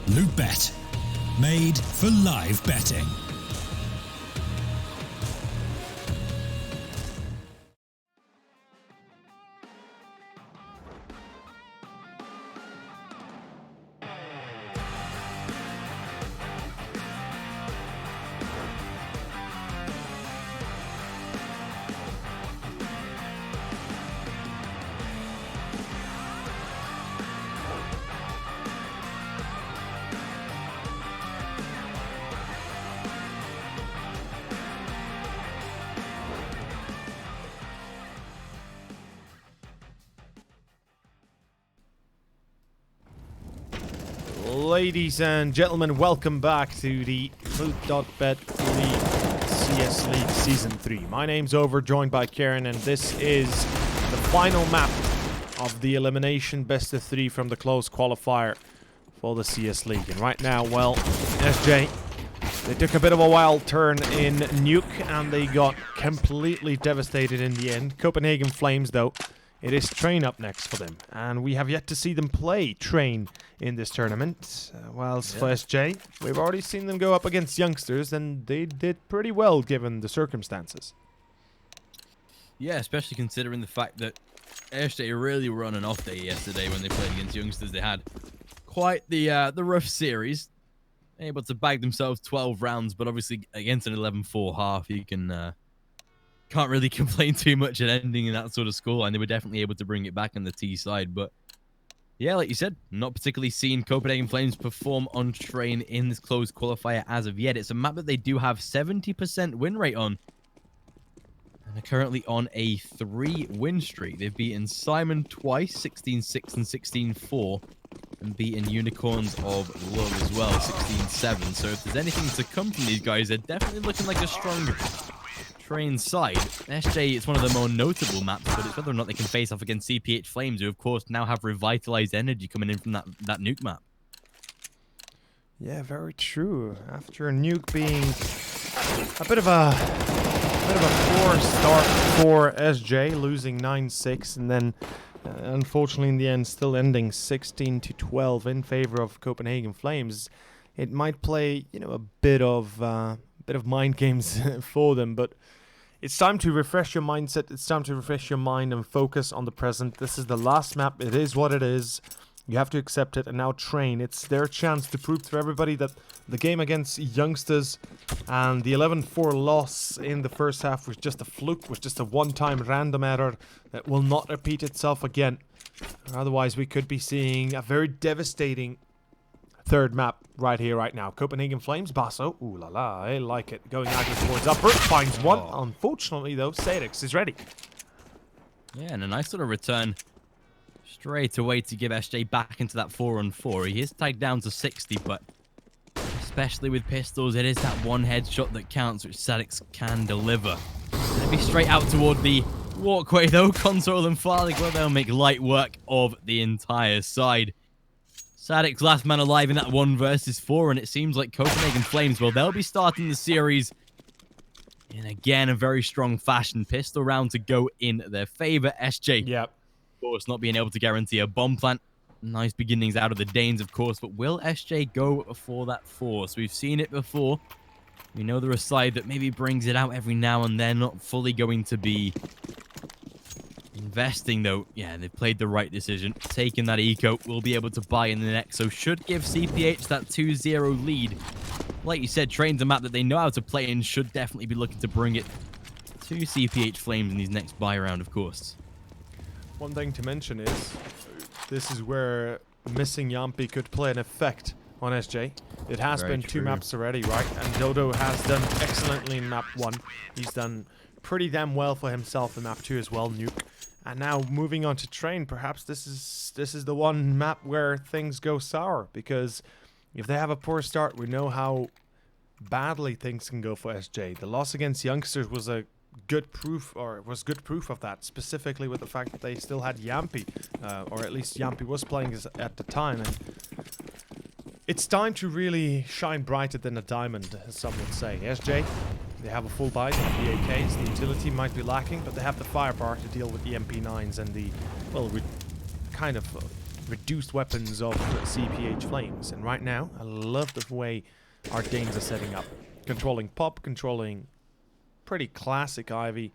Loot.bet, made for live betting. Ladies and gentlemen, welcome back to the Loot.bet League CS League Season 3. My name's Over, joined by Karen, and this is the final map of the elimination best of 3 from the closed qualifier for the CS League. And right now, well, SJ, they took a bit of a wild turn in Nuke, and they got completely devastated in the end. Copenhagen Flames, though, it is Train up next for them, and we have yet to see them play Train in this tournament. Whilst for SJ, we've already seen them go up against youngsters, and they did pretty well given the circumstances. Yeah, especially considering the fact that SJ really were on an off day yesterday when they played against youngsters. They had quite the rough series, able to bag themselves 12 rounds, but obviously against an 11-4 half, you can't really complain too much at ending in that sort of score, and they were definitely able to bring it back on the T side. But yeah, like you said, not particularly seen Copenhagen Flames perform on Train in this closed qualifier as of yet. It's a map that they do have 70% win rate on, and they're currently on a 3-win streak. They've beaten Simon twice, 16-6 and 16-4, and beaten Unicorns of Love as well, 16-7. So if there's anything to come from these guys, they're definitely looking like a strong Train side. SJ, it's one of the more notable maps, but it's whether or not they can face off against CPH Flames, who of course now have revitalized energy coming in from that Nuke map. Yeah, very true. After Nuke being a bit of a poor start for SJ, losing 9-6, and then unfortunately in the end still ending 16-12 in favor of Copenhagen Flames, it might play, you know, a bit of mind games for them, but it's time to refresh your mindset. It's time to refresh your mind and focus on the present. This is the last map. It is what it is. You have to accept it and now Train. It's their chance to prove to everybody that the game against youngsters and the 11-4 loss in the first half was just a fluke, was just a one-time random error that will not repeat itself again. Otherwise, we could be seeing a very devastating third map right here, right now. Copenhagen Flames, Basso. Ooh la la, I like it. Going out towards upper. Finds one. Unfortunately, though, Sadix is ready. Yeah, and a nice sort of return straight away to give SJ back into that 4-on-4. He is tagged down to 60, but especially with pistols, it is that one headshot that counts, which Sadix can deliver. Gonna be straight out toward the walkway, though. Console and Farley, well, they'll make light work of the entire side. Sadix last man alive in that 1 versus 4, and it seems like Copenhagen Flames, well, they'll be starting the series in, again, a very strong fashion. Pistol round to go in their favor. SJ, yep, of course, not being able to guarantee a bomb plant. Nice beginnings out of the Danes, of course, but will SJ go for that force? We've seen it before. We know they're a side that maybe brings it out every now and then, not fully going to be, Investing, though, yeah, they've played the right decision. Taking that eco, will be able to buy in the next, so should give CPH that 2-0 lead. Like you said, Train's a map that they know how to play and should definitely be looking to bring it to CPH Flames in these next buy round, of course. One thing to mention is, this is where missing Yampi could play an effect on SJ. It has been two maps already, right? And Dodo has done excellently in map 1. He's done pretty damn well for himself in map 2 as well, Nuke. And now moving on to Train, perhaps this is the one map where things go sour, because if they have a poor start, we know how badly things can go for SJ. The loss against Youngsters was a good proof, or was good proof of that, specifically with the fact that they still had Yampi, or at least Yampi was playing at the time. And it's time to really shine brighter than a diamond, as some would say. SJ, they have a full buy, they have the AKs, the utility might be lacking, but they have the firepower to deal with the MP9s and the, well, kind of reduced weapons of CPH Flames. And right now, I love the way our Danes are setting up. Controlling Pop, controlling pretty classic Ivy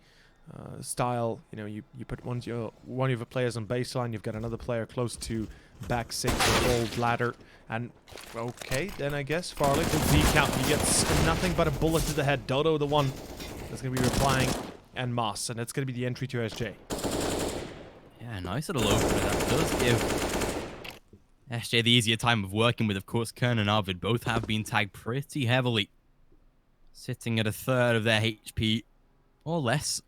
style. You know, you put one of your players on baseline, you've got another player close to back 6 with old ladder, and okay, then I guess Farley will deke out. He gets nothing but a bullet to the head. Dodo the one that's going to be replying, and Moss, and it's going to be the entry to SJ. Yeah, nice little opener. That does give SJ the easier time of working with. Of course, Kern and Arvid both have been tagged pretty heavily, sitting at a third of their HP or less.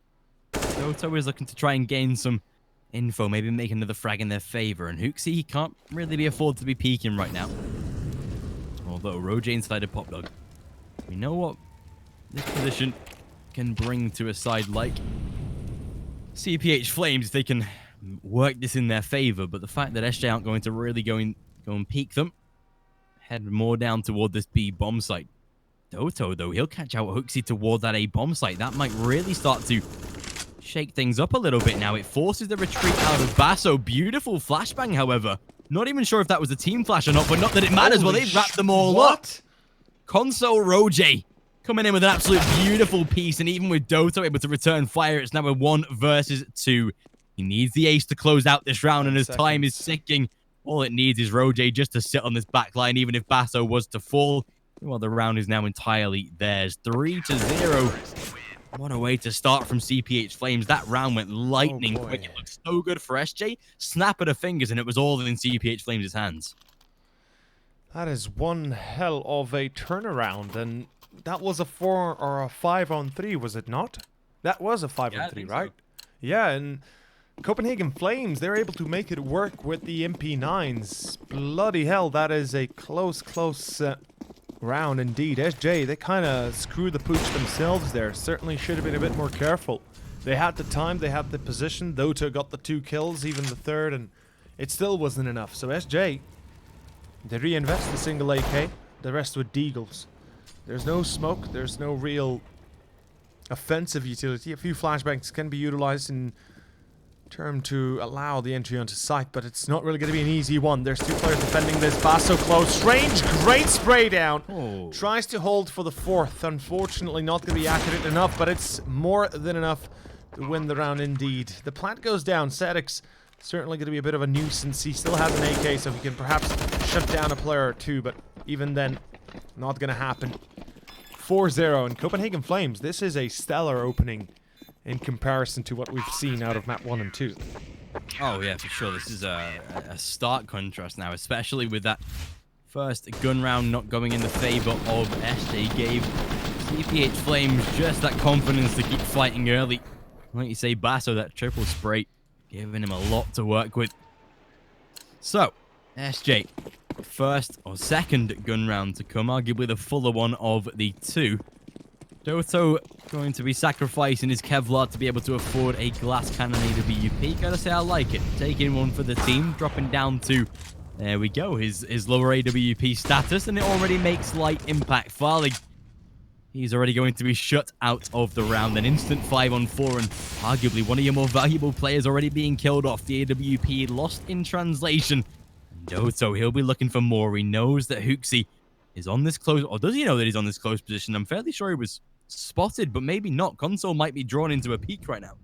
Doto is looking to try and gain some info, maybe make another frag in their favor, and Hooksy, he can't really be afforded to be peeking right now. Although Roje inside a Pop Dog, we know what this position can bring to a side like CPH Flames. They can work this in their favor, but the fact that SJ aren't going to really go and peek them, head more down toward this B bomb site. Doto, though, he'll catch out Hooksy toward that A bomb site. That might really start to shake things up a little bit now. It forces the retreat out of Basso. Beautiful flashbang, however. Not even sure if that was a team flash or not, but not that it matters. Well, they wrapped them all up. Console Roje coming in with an absolute beautiful piece, and even with Doto able to return fire, it's now a 1 versus 2. He needs the ace to close out this round, and as time is ticking, all it needs is Roje just to sit on this back line, even if Basso was to fall. Well, the round is now entirely theirs. 3-0. What a way to start from CPH Flames. That round went lightning quick. It looked so good for SJ. Snap of the fingers, and it was all in CPH Flames' hands. That is one hell of a turnaround, and that was a 4 or a 5-on-3, was it not? That was a 5-on-3, right? So. Yeah, and Copenhagen Flames, they're able to make it work with the MP9s. Bloody hell, that is a close round indeed. SJ, they kind of screwed the pooch themselves there. Certainly should have been a bit more careful. They had the time, they had the position. Doto got the 2 kills, even the 3rd, and it still wasn't enough. So SJ, they reinvest the single AK, the rest with deagles. There's no smoke, there's no real offensive utility. A few flashbangs can be utilized in term to allow the entry onto site, but it's not really going to be an easy one. There's 2 players defending this. Basso close range, great spray down. Tries to hold for the 4th. Unfortunately, not going to be accurate enough, but it's more than enough to win the round indeed. The plant goes down. Sadix certainly going to be a bit of a nuisance. He still has an AK, so he can perhaps shut down a player or 2, but even then, not going to happen. 4-0 in Copenhagen Flames. This is a stellar opening in comparison to what we've seen out of map 1 and 2. Oh yeah, for sure. This is a stark contrast now, especially with that first gun round not going in the favor of SJ. Gave CPH Flames just that confidence to keep fighting early. Like you say, Basso, that triple spray, giving him a lot to work with. So, SJ, first or second gun round to come, arguably the fuller one of the 2. Doto going to be sacrificing his Kevlar to be able to afford a glass cannon AWP. Gotta say, I like it. Taking one for the team, dropping down to, there we go, his lower AWP status, and it already makes light impact. Farley, he's already going to be shut out of the round. An instant 5-on-4, and arguably one of your more valuable players already being killed off. The AWP lost in translation. And Doto, he'll be looking for more. He knows that Hooksy is on this close, or does he know that he's on this close position? I'm fairly sure he was spotted, but maybe not. Console might be drawn into a peak right now.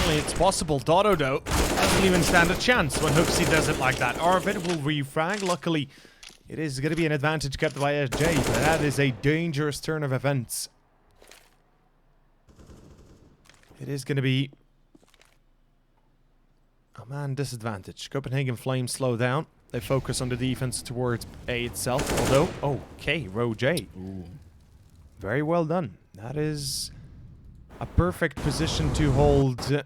certainly it's possible. Dotto, though, doesn't even stand a chance when Hooksy does it like that. Arvid will refrag. Luckily, it is going to be an advantage kept by SJ, but that is a dangerous turn of events. It is going to be a man disadvantage. Copenhagen Flames slow down. They focus on the defense towards A itself. Although, okay, row J. Ooh. Very well done. That is a perfect position to hold.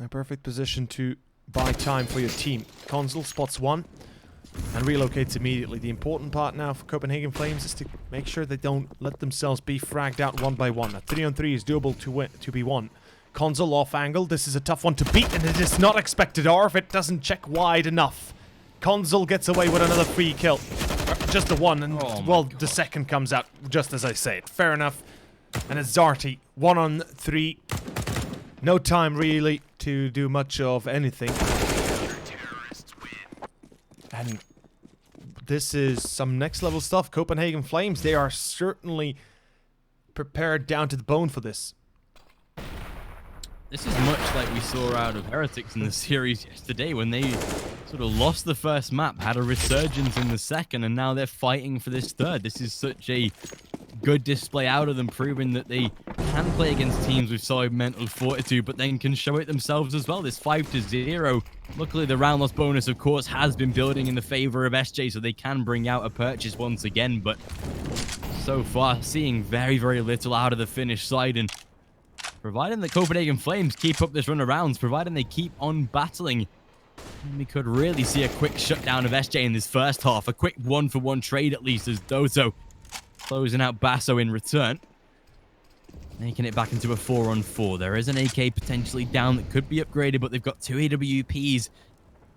A perfect position to buy time for your team. Consul spots one and relocates immediately. The important part now for Copenhagen Flames is to make sure they don't let themselves be fragged out one by one. A 3-on-3 is doable to be won. Consul off angle. This is a tough one to beat, and it is not expected. Arvid doesn't check wide enough. Consul gets away with another free kill. Just the one, and well, the second comes out just as I say it. Fair enough. And it's Zarty. 1-on-3. No time really to do much of anything. And this is some next level stuff. Copenhagen Flames, they are certainly prepared down to the bone for this. This is much like we saw out of Heretics in the series yesterday when they sort of lost the first map, had a resurgence in the second, and now they're fighting for this third. This is such a good display out of them, proving that they can play against teams with solid mental fortitude, but then can show it themselves as well. This 5-0. Luckily, the round loss bonus, of course, has been building in the favor of SJ, so they can bring out a purchase once again, but so far, seeing very, very little out of the Finnish side, and providing the Copenhagen Flames keep up this run of rounds, providing they keep on battling, we could really see a quick shutdown of SJ in this first half. A quick 1-for-1 trade, at least, as Doto closing out Basso in return. Making it back into a 4-on-4. There is an AK potentially down that could be upgraded, but they've got 2 AWPs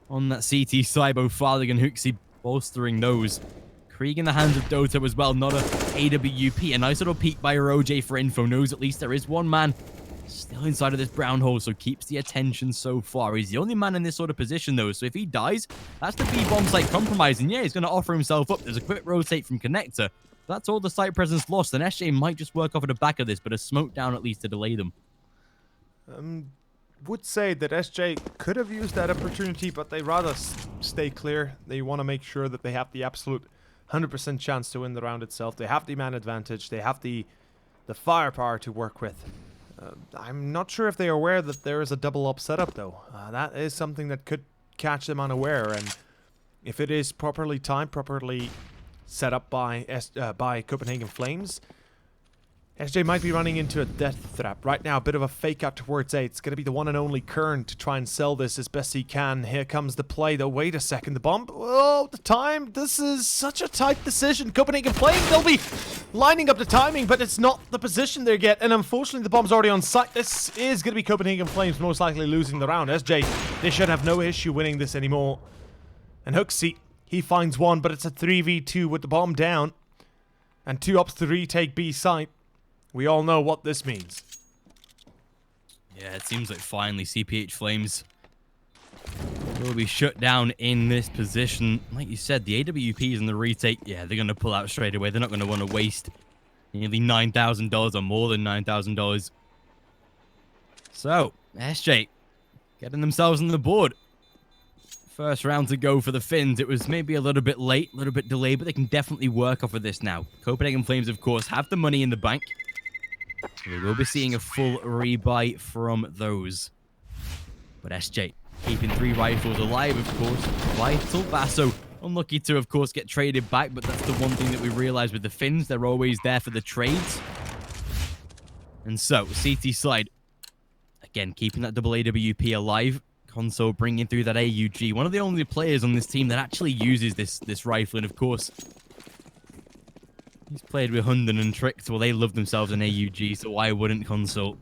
on that CT side. Both Farlig and Hooksy bolstering those. Krieg in the hands of Doto as well, not a AWP. A nice little peek by RoJ for info. Knows at least there is one man still inside of this brown hole, so keeps the attention so far. He's the only man in this sort of position, though, so if he dies, that's the B-bomb site compromise, and yeah, he's going to offer himself up. There's a quick rotate from Connector. That's all the site presence lost, and SJ might just work off of the back of this, but a smoke down at least to delay them. Would say that SJ could have used that opportunity, but they rather stay clear. They want to make sure that they have the absolute 100% chance to win the round itself. They have the man advantage. They have the firepower to work with. I'm not sure if they're aware that there is a double up setup, though. That is something that could catch them unaware, and if it is properly timed, properly set up by Copenhagen Flames, SJ might be running into a death trap. Right now, a bit of a fake out towards A. It's going to be the one and only Kern to try and sell this as best he can. Here comes the play, though. Wait a second. The bomb. Oh, the time. This is such a tight decision. Copenhagen Flames, they'll be lining up the timing, but it's not the position they get. And unfortunately, the bomb's already on site. This is going to be Copenhagen Flames most likely losing the round. SJ, they should have no issue winning this anymore. And Hooksy, he finds one, but it's a 3v2 with the bomb down. And 2 ups to retake B site. We all know what this means. Yeah, it seems like finally CPH Flames will be shut down in this position. Like you said, the AWPs and the retake, yeah, they're going to pull out straight away. They're not going to want to waste nearly $9,000 or more than $9,000. So, SJ getting themselves on the board. First round to go for the Finns. It was maybe a little bit late, a little bit delayed, but they can definitely work off of this now. Copenhagen Flames, of course, have the money in the bank. We will be seeing a full rebuy from those. But SJ keeping 3 rifles alive, of course. Vital. Basso unlucky to, of course, get traded back, but that's the one thing that we realize with the Finns. They're always there for the trades. And so, CT side, again, keeping that double AWP alive. Console bringing through that AUG. One of the only players on this team that actually uses this rifle, and of course, he's played with Hunden and Tricked. Well, they love themselves an AUG, so why wouldn't Console?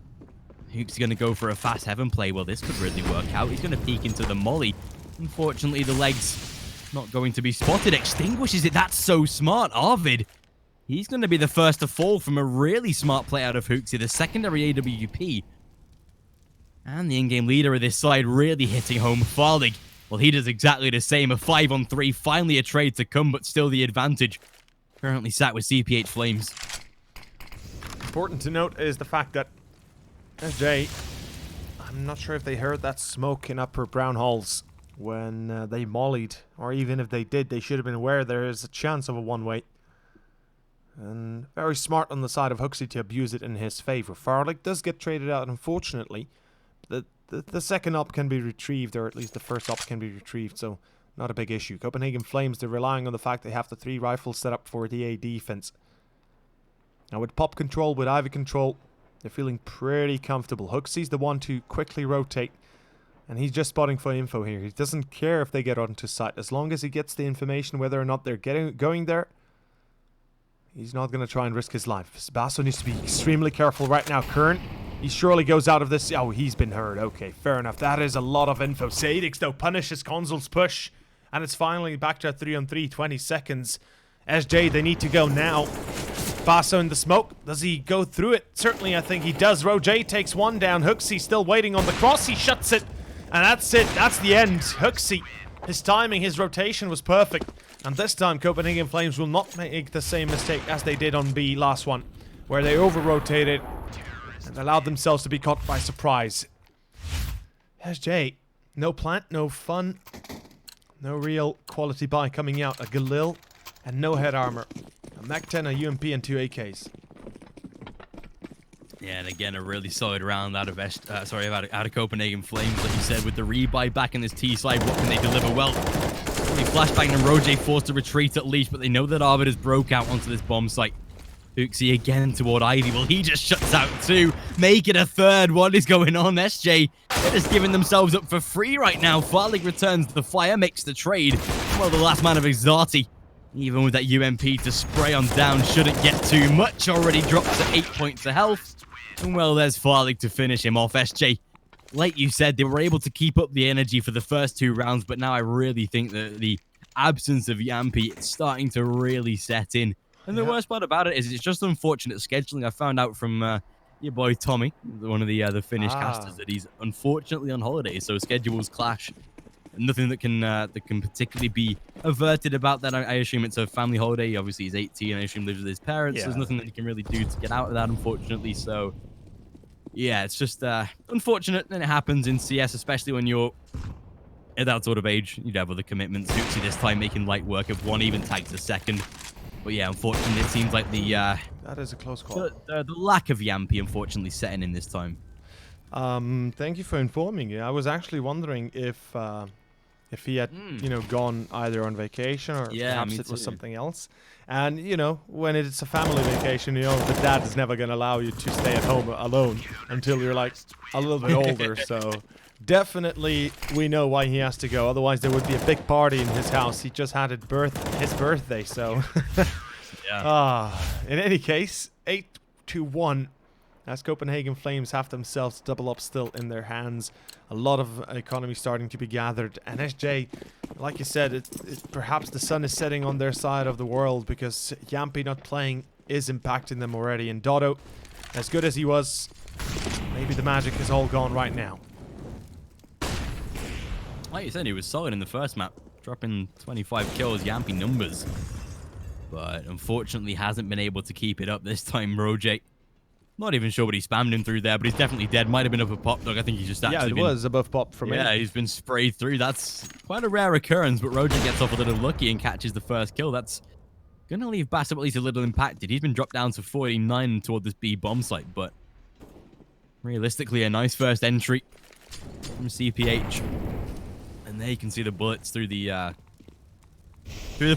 Hook's going to go for a fast heaven play. Well, this could really work out. He's going to peek into the molly. Unfortunately, the leg's not going to be spotted. Extinguishes it. That's so smart. Arvid, he's going to be the first to fall from a really smart play out of Hooksy. The secondary AWP. And the in-game leader of this side really hitting home. Farlig, well, he does exactly the same. A 5-on-3. Finally a trade to come, but still the advantage. Currently sat with CPH Flames. Important to note is the fact that SJ, I'm not sure if they heard that smoke in upper brown halls when they mollied, or even if they did, they should have been aware there is a chance of a one-way. And very smart on the side of Huxley to abuse it in his favor. Farlick does get traded out, unfortunately. The second op can be retrieved, or at least the first op can be retrieved, so not a big issue. Copenhagen Flames, they're relying on the fact they have the 3 rifles set up for the A defense. Now with pop control, with Ivy control, they're feeling pretty comfortable. Huxley's the one to quickly rotate, and he's just spotting for info here. He doesn't care if they get onto site. As long as he gets the information whether or not they're going there, he's not going to try and risk his life. Basso needs to be extremely careful right now. Kern, he surely goes out of this. Oh, he's been heard. Okay, fair enough. That is a lot of info. Sadix, though, punishes Consul's push. And it's finally back to a 3-on-3, 20 seconds. SJ, they need to go now. Basso in the smoke. Does he go through it? Certainly, I think he does. Roger takes one down. Huxley still waiting on the cross. He shuts it. And that's it. That's the end. Huxley, his timing, his rotation was perfect. And this time, Copenhagen Flames will not make the same mistake as they did on B last one, where they over-rotated and allowed themselves to be caught by surprise. SJ, no plant, no fun, no real quality buy coming out. A Galil and no head armor. A Mac-10, a UMP, and 2 AKs. Yeah, and again, a really solid round out of out of Copenhagen Flames, like you said, with the rebuy back in this T side. What can they deliver? Well, they flashbang and Roger forced to retreat at least, but they know that Arbiters broke out onto this bomb site. Uxie again toward Ivy. Well, he just shuts out 2. Make it a 3rd. What is going on? SJ, they're just giving themselves up for free right now. Farlig returns the fire, makes the trade. Well, the last man of Exati, even with that UMP to spray on down, shouldn't get too much. Already drops to 8 points of health. And well, there's Farlig to finish him off. SJ, like you said, they were able to keep up the energy for the first 2 rounds, but now I really think that the absence of Yampi is starting to really set in. And the worst part about it is it's just unfortunate scheduling. I found out from your boy Tommy, one of the Finnish casters, that he's unfortunately on holiday, so schedules clash. Nothing that can particularly be averted about that. I assume it's a family holiday. Obviously, he's 18. I assume lives with his parents. There's nothing that he can really do to get out of that, unfortunately. So, yeah, it's just unfortunate, and it happens in CS, especially when you're at that sort of age. You'd have other commitments. Uxie this time making light work of 1, even tags a 2nd. But yeah, unfortunately, it seems like that is a close call. The lack of Yampi, unfortunately, setting in this time. Thank you for informing me. I was actually wondering if he had, gone either on vacation or perhaps it was something else. And, when it's a family vacation, the dad is never going to allow you to stay at home alone until you're, like, a little bit older. So definitely we know why he has to go. Otherwise, there would be a big party in his house. He just had his birthday, so... In any case, 8-1. As Copenhagen Flames have themselves double up still in their hands. A lot of economy starting to be gathered. And SJ, like you said, perhaps the sun is setting on their side of the world, because Yampi not playing is impacting them already. And Dodo, as good as he was, maybe the magic is all gone right now. Like you said, he was solid in the first map, dropping 25 kills, Yampi numbers. But unfortunately hasn't been able to keep it up this time, Roger. Not even sure what he spammed him through there, but he's definitely dead. Might have been up a pop dog. I think he just actually was above pop from me. Yeah, he's been sprayed through. That's quite a rare occurrence, but Roger gets off a little lucky and catches the first kill. That's going to leave Bassett at least a little impacted. He's been dropped down to 49 toward this B bomb site, but realistically, a nice first entry from CPH. And there you can see the bullets through the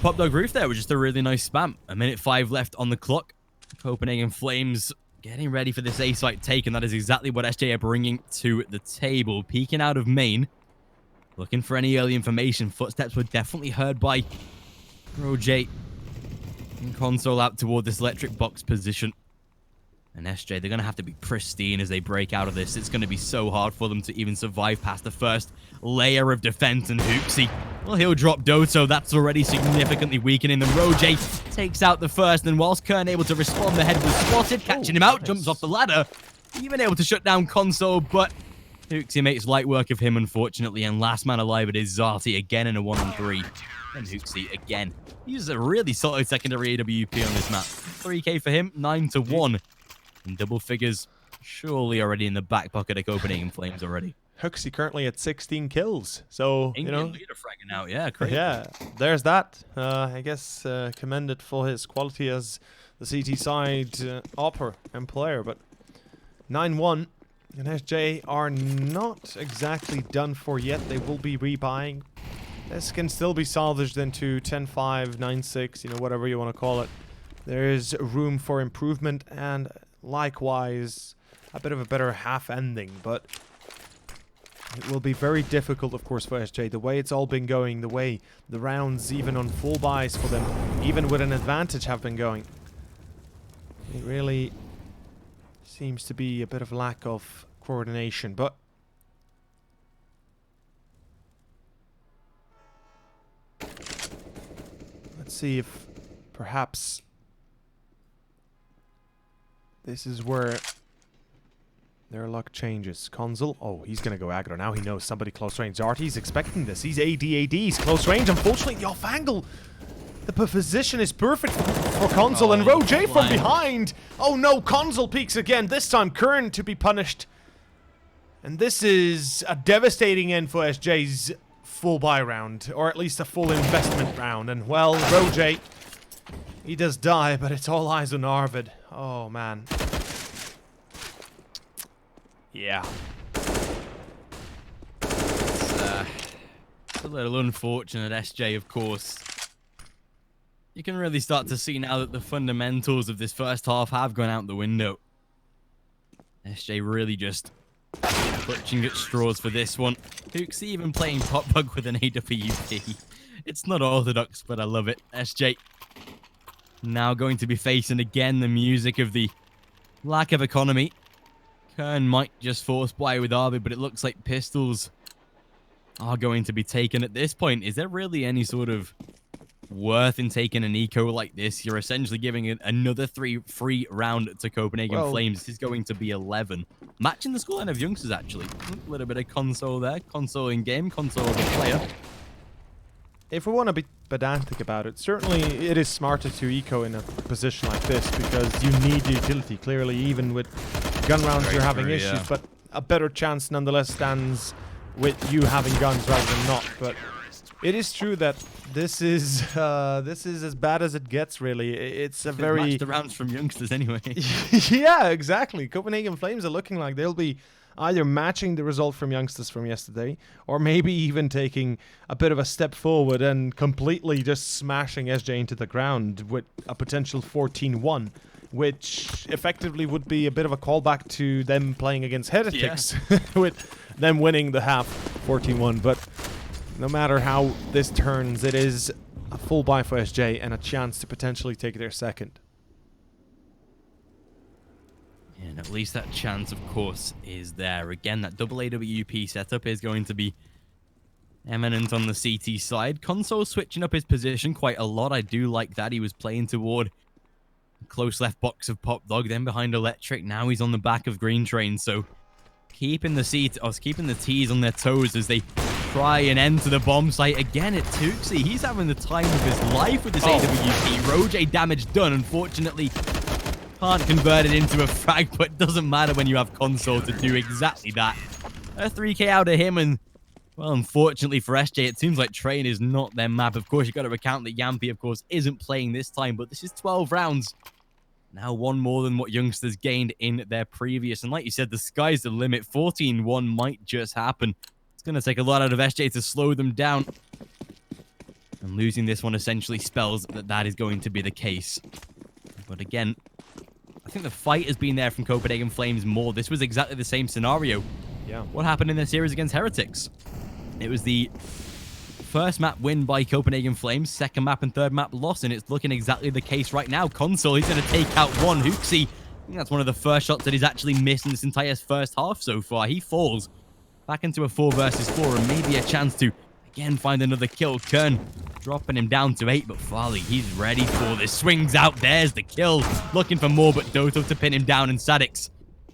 pop dog roof there, which is a really nice spam. 1:05 left on the clock. Copenhagen Flames getting ready for this A site take, and that is exactly what SJ are bringing to the table. Peeking out of main, looking for any early information. Footsteps were definitely heard by Roger. And console out toward this electric box position. And SJ, they're going to have to be pristine as they break out of this. It's going to be so hard for them to even survive past the first layer of defense. And Uxie, well, he'll drop Doto. That's already significantly weakening them. Roger takes out the first, and whilst Kern able to respond, the head was spotted, catching him out, jumps off the ladder. Even able to shut down console, but Uxie makes light work of him, unfortunately. And last man alive, it is Zati again in a 1-on-3. And Uxie again. He uses a really solid secondary AWP on this map. 3k for him, 9-1. In double figures surely already in the back pocket of Copenhagen Flames already. Huxley currently at 16 kills. So, you know. Leader fragging out, yeah, crazy. Yeah, there's that. I guess commended for his quality as the CT side opera and player. But 9-1. And SJ are not exactly done for yet. They will be rebuying. This can still be salvaged into 10-5, 9-6, you know, whatever you want to call it. There is room for improvement and likewise a bit of a better half ending, but it will be very difficult, of course, for SJ. The way it's all been going, the way the rounds, even on full buys for them, even with an advantage, have been going. It really seems to be a bit of lack of coordination, but let's see if perhaps this is where their luck changes. Consul, oh, he's gonna go aggro now. He knows somebody close range. Artie's expecting this. He's AD. He's close range. Unfortunately, the off angle. The position is perfect for Consul and Roger from behind. Oh no, Consul peeks again. This time Kern to be punished. And this is a devastating end for SJ's full buy round, or at least a full investment round. And well, Roger, he does die, but it's all eyes on Arvid. Oh man. Yeah. It's a little unfortunate, SJ, of course. You can really start to see now that the fundamentals of this first half have gone out the window. SJ really just clutching at straws for this one. Hooks even playing Pop Bug with an AWP. It's not orthodox, but I love it. SJ now going to be facing again the music of the lack of economy. Kern might just force buy with Arvid, but it looks like pistols are going to be taken at this point. Is there really any sort of worth in taking an eco like this? You're essentially giving it another free round to Copenhagen Flames. This is going to be 11. Matching the scoreline of youngsters, actually. A little bit of console there. Console in game, console of the player. If we want to be pedantic about it, certainly it is smarter to eco in a position like this because you need utility. Clearly, even with gun rounds, you're having issues, but a better chance nonetheless stands with you having guns rather than not. But it is true that this is as bad as it gets. Really, it's a very match the rounds from youngsters anyway. Yeah, exactly. Copenhagen Flames are looking like they'll be either matching the result from youngsters from yesterday, or maybe even taking a bit of a step forward and completely just smashing SJ into the ground with a potential 14-1, which effectively would be a bit of a callback to them playing against Heretics, with them winning the half 14-1. But no matter how this turns, it is a full buy for SJ and a chance to potentially take their second. And at least that chance, of course, is there. Again, that double AWP setup is going to be eminent on the CT side. Console switching up his position quite a lot. I do like that. He was playing toward close left box of Pop Dog, then behind Electric. Now he's on the back of Green Train. So keeping the T's on their toes as they try and enter the bomb site. Again, at Tuxi, he's having the time of his life with this AWP. Roger damage done, unfortunately. Can't convert it into a frag, but it doesn't matter when you have Console to do exactly that. A 3k out of him, and, well, unfortunately for SJ, it seems like Train is not their map. Of course, you've got to account that Yampy, of course, isn't playing this time, but this is 12 rounds. Now one more than what youngsters gained in their previous. And like you said, the sky's the limit. 14-1 might just happen. It's going to take a lot out of SJ to slow them down. And losing this one essentially spells that that is going to be the case. But again, I think the fight has been there from Copenhagen Flames more. This was exactly the same scenario. Yeah. What happened in their series against Heretics? It was the first map win by Copenhagen Flames, second map and third map loss, and it's looking exactly the case right now. Console, he's going to take out one. Hooksy, I think that's one of the first shots that he's actually missed in this entire first half so far. He falls back into a 4 versus 4 and maybe a chance to, again, find another kill. Kern dropping him down to 8, but Farley, he's ready for this. Swings out, there's the kill. Looking for more, but Doto to pin him down, and Sadix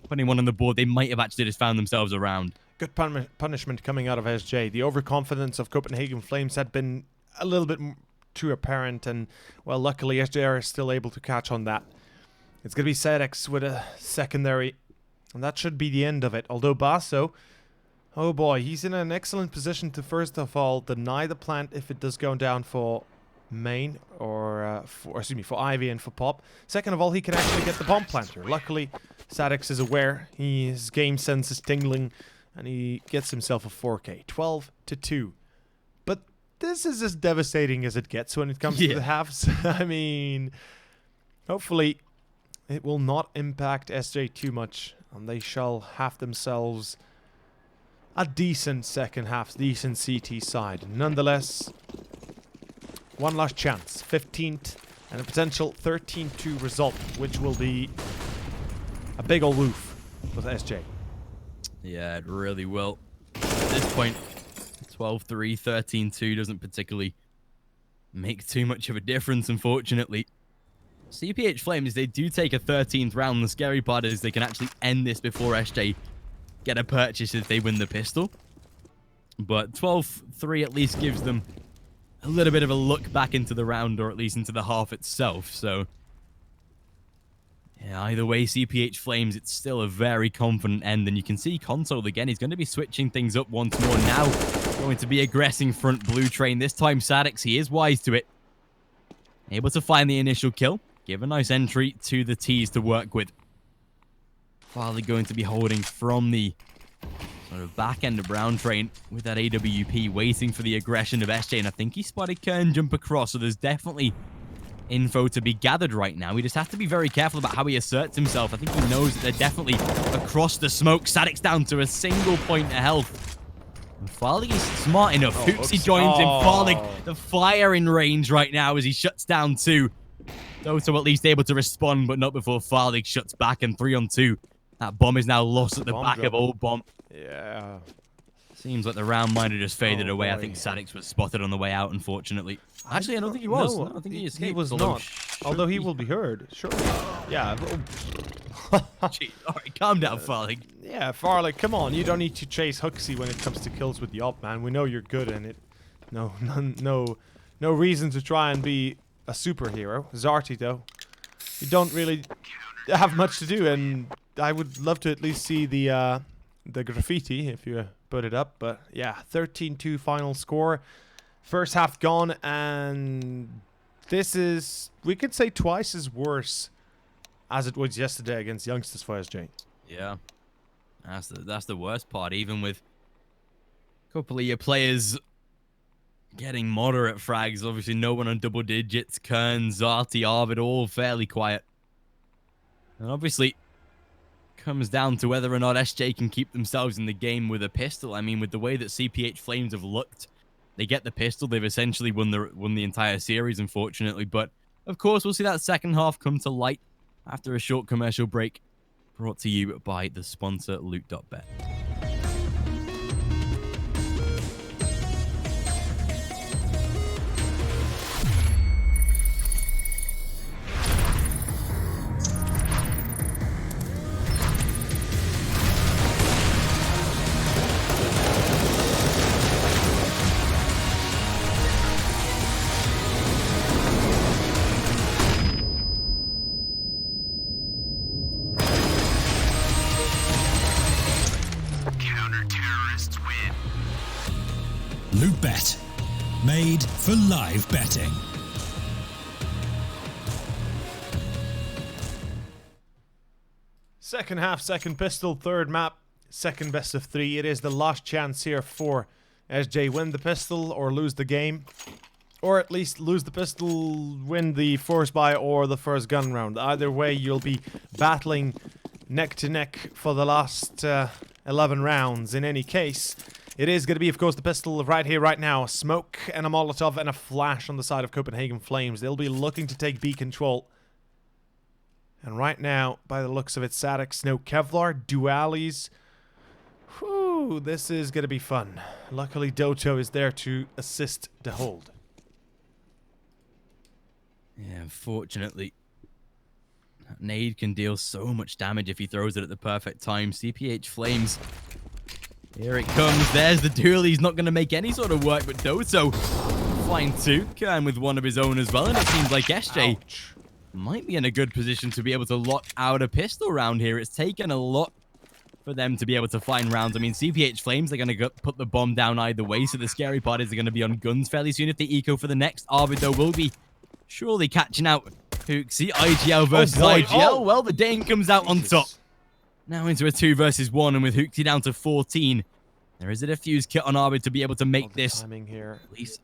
putting one on the board. They might have actually just found themselves around. Good punishment coming out of SJ. The overconfidence of Copenhagen Flames had been a little bit too apparent, and, well, luckily SJ are still able to catch on that. It's going to be Sadix with a secondary And that should be the end of it. Although Basso, oh boy, he's in an excellent position to first of all deny the plant if it does go down for main or for Ivy and for Pop. Second of all, he can actually get the bomb planter. Luckily, Sadix is aware. His game sense is tingling, and he gets himself a 4K, 12-2. But this is as devastating as it gets when it comes to the halves. I mean, hopefully it will not impact SJ too much, and they shall have themselves a decent second half, decent CT side. Nonetheless, one last chance, 15th, and a potential 13-2 result, which will be a big ol' woof with SJ. Yeah, it really will. At this point, 12-3, 13-2 doesn't particularly make too much of a difference, unfortunately. CPH Flames, they do take a 13th round. The scary part is they can actually end this before SJ get a purchase if they win the pistol. But 12-3 at least gives them a little bit of a look back into the round, or at least into the half itself. So, yeah, either way, CPH Flames, it's still a very confident end. And you can see Console again. He's going to be switching things up once more now. Going to be aggressing front blue train. This time, Sadix, he is wise to it. Able to find the initial kill. Give a nice entry to the T's to work with. Finally going to be holding from the sort of back end of Brown Train with that AWP, waiting for the aggression of SJ. And I think he spotted Kern jump across, so there's definitely info to be gathered right now. We just have to be very careful about how he asserts himself. I think he knows that they're definitely across the smoke. Sadix down to a single point of health. And Farlig is smart enough. Hoopsie joins him. Farlig, the firing range right now as he shuts down two. Doto at least able to respond, but not before Farlig shuts back, and 3-on-2. That bomb is now lost at the back of Old Bomb. Yeah. Seems like the round might have just faded away. I think Sadix was spotted on the way out, unfortunatally. Actually, I don't think he was. No, I think he escaped. He was not. Although he will be heard. Sure. Yeah. Gee, all right, calm down, Farlig. Yeah, Farlig, come on. You don't need to chase Hooksy when it comes to kills with the op, man. We know you're good in it. No reason to try and be a superhero. Zarty, though, you don't really have much to do, and I would love to at least see the graffiti if you put it up. But yeah, 13-2 final score. First half gone, and this is, we could say, twice as worse as it was yesterday against Youngsters for SJ. Yeah, that's the worst part. Even with a couple of your players getting moderate frags, obviously no one on double digits. Kern, Zarty, Arvid, all fairly quiet. And obviously comes down to whether or not SJ can keep themselves in the game with a pistol. I mean, with the way that CPH Flames have looked, they get the pistol, they've essentially won the entire series, unfortunately. But of course, we'll see that second half come to light after a short commercial break, brought to you by the sponsor Loot.bet. Loot.bet. Made for live betting. Second half, second pistol, third map, second best of 3. It is the last chance here for SJ. Win the pistol or lose the game. Or at least lose the pistol, win the force buy or the first gun round. Either way, you'll be battling neck to neck for the last 11 rounds. In any case, it is going to be, of course, the pistol right here, right now. Smoke and a Molotov and a flash on the side of Copenhagen Flames. They'll be looking to take B control. And right now, by the looks of it, Sadix, no Kevlar, Dualis. Whew, this is going to be fun. Luckily, Doto is there to assist the hold. Yeah, unfortunately, that nade can deal so much damage if he throws it at the perfect time. CPH Flames. Here it comes. There's the duel. He's not going to make any sort of work, but Doto flying 2. Kern with one of his own as well. And it seems like SJ might be in a good position to be able to lock out a pistol round here. It's taken a lot for them to be able to find rounds. I mean, CPH Flames are going to put the bomb down either way, so the scary part is they're going to be on guns fairly soon if they eco for the next. Arvid, though, will be surely catching out Hooksy. IGL versus IGL. Well, the Dane comes out on top. Now into a 2 versus 1, and with Hooksy down to 14. There is a defuse kit on Arvid to be able to make this. Timing here.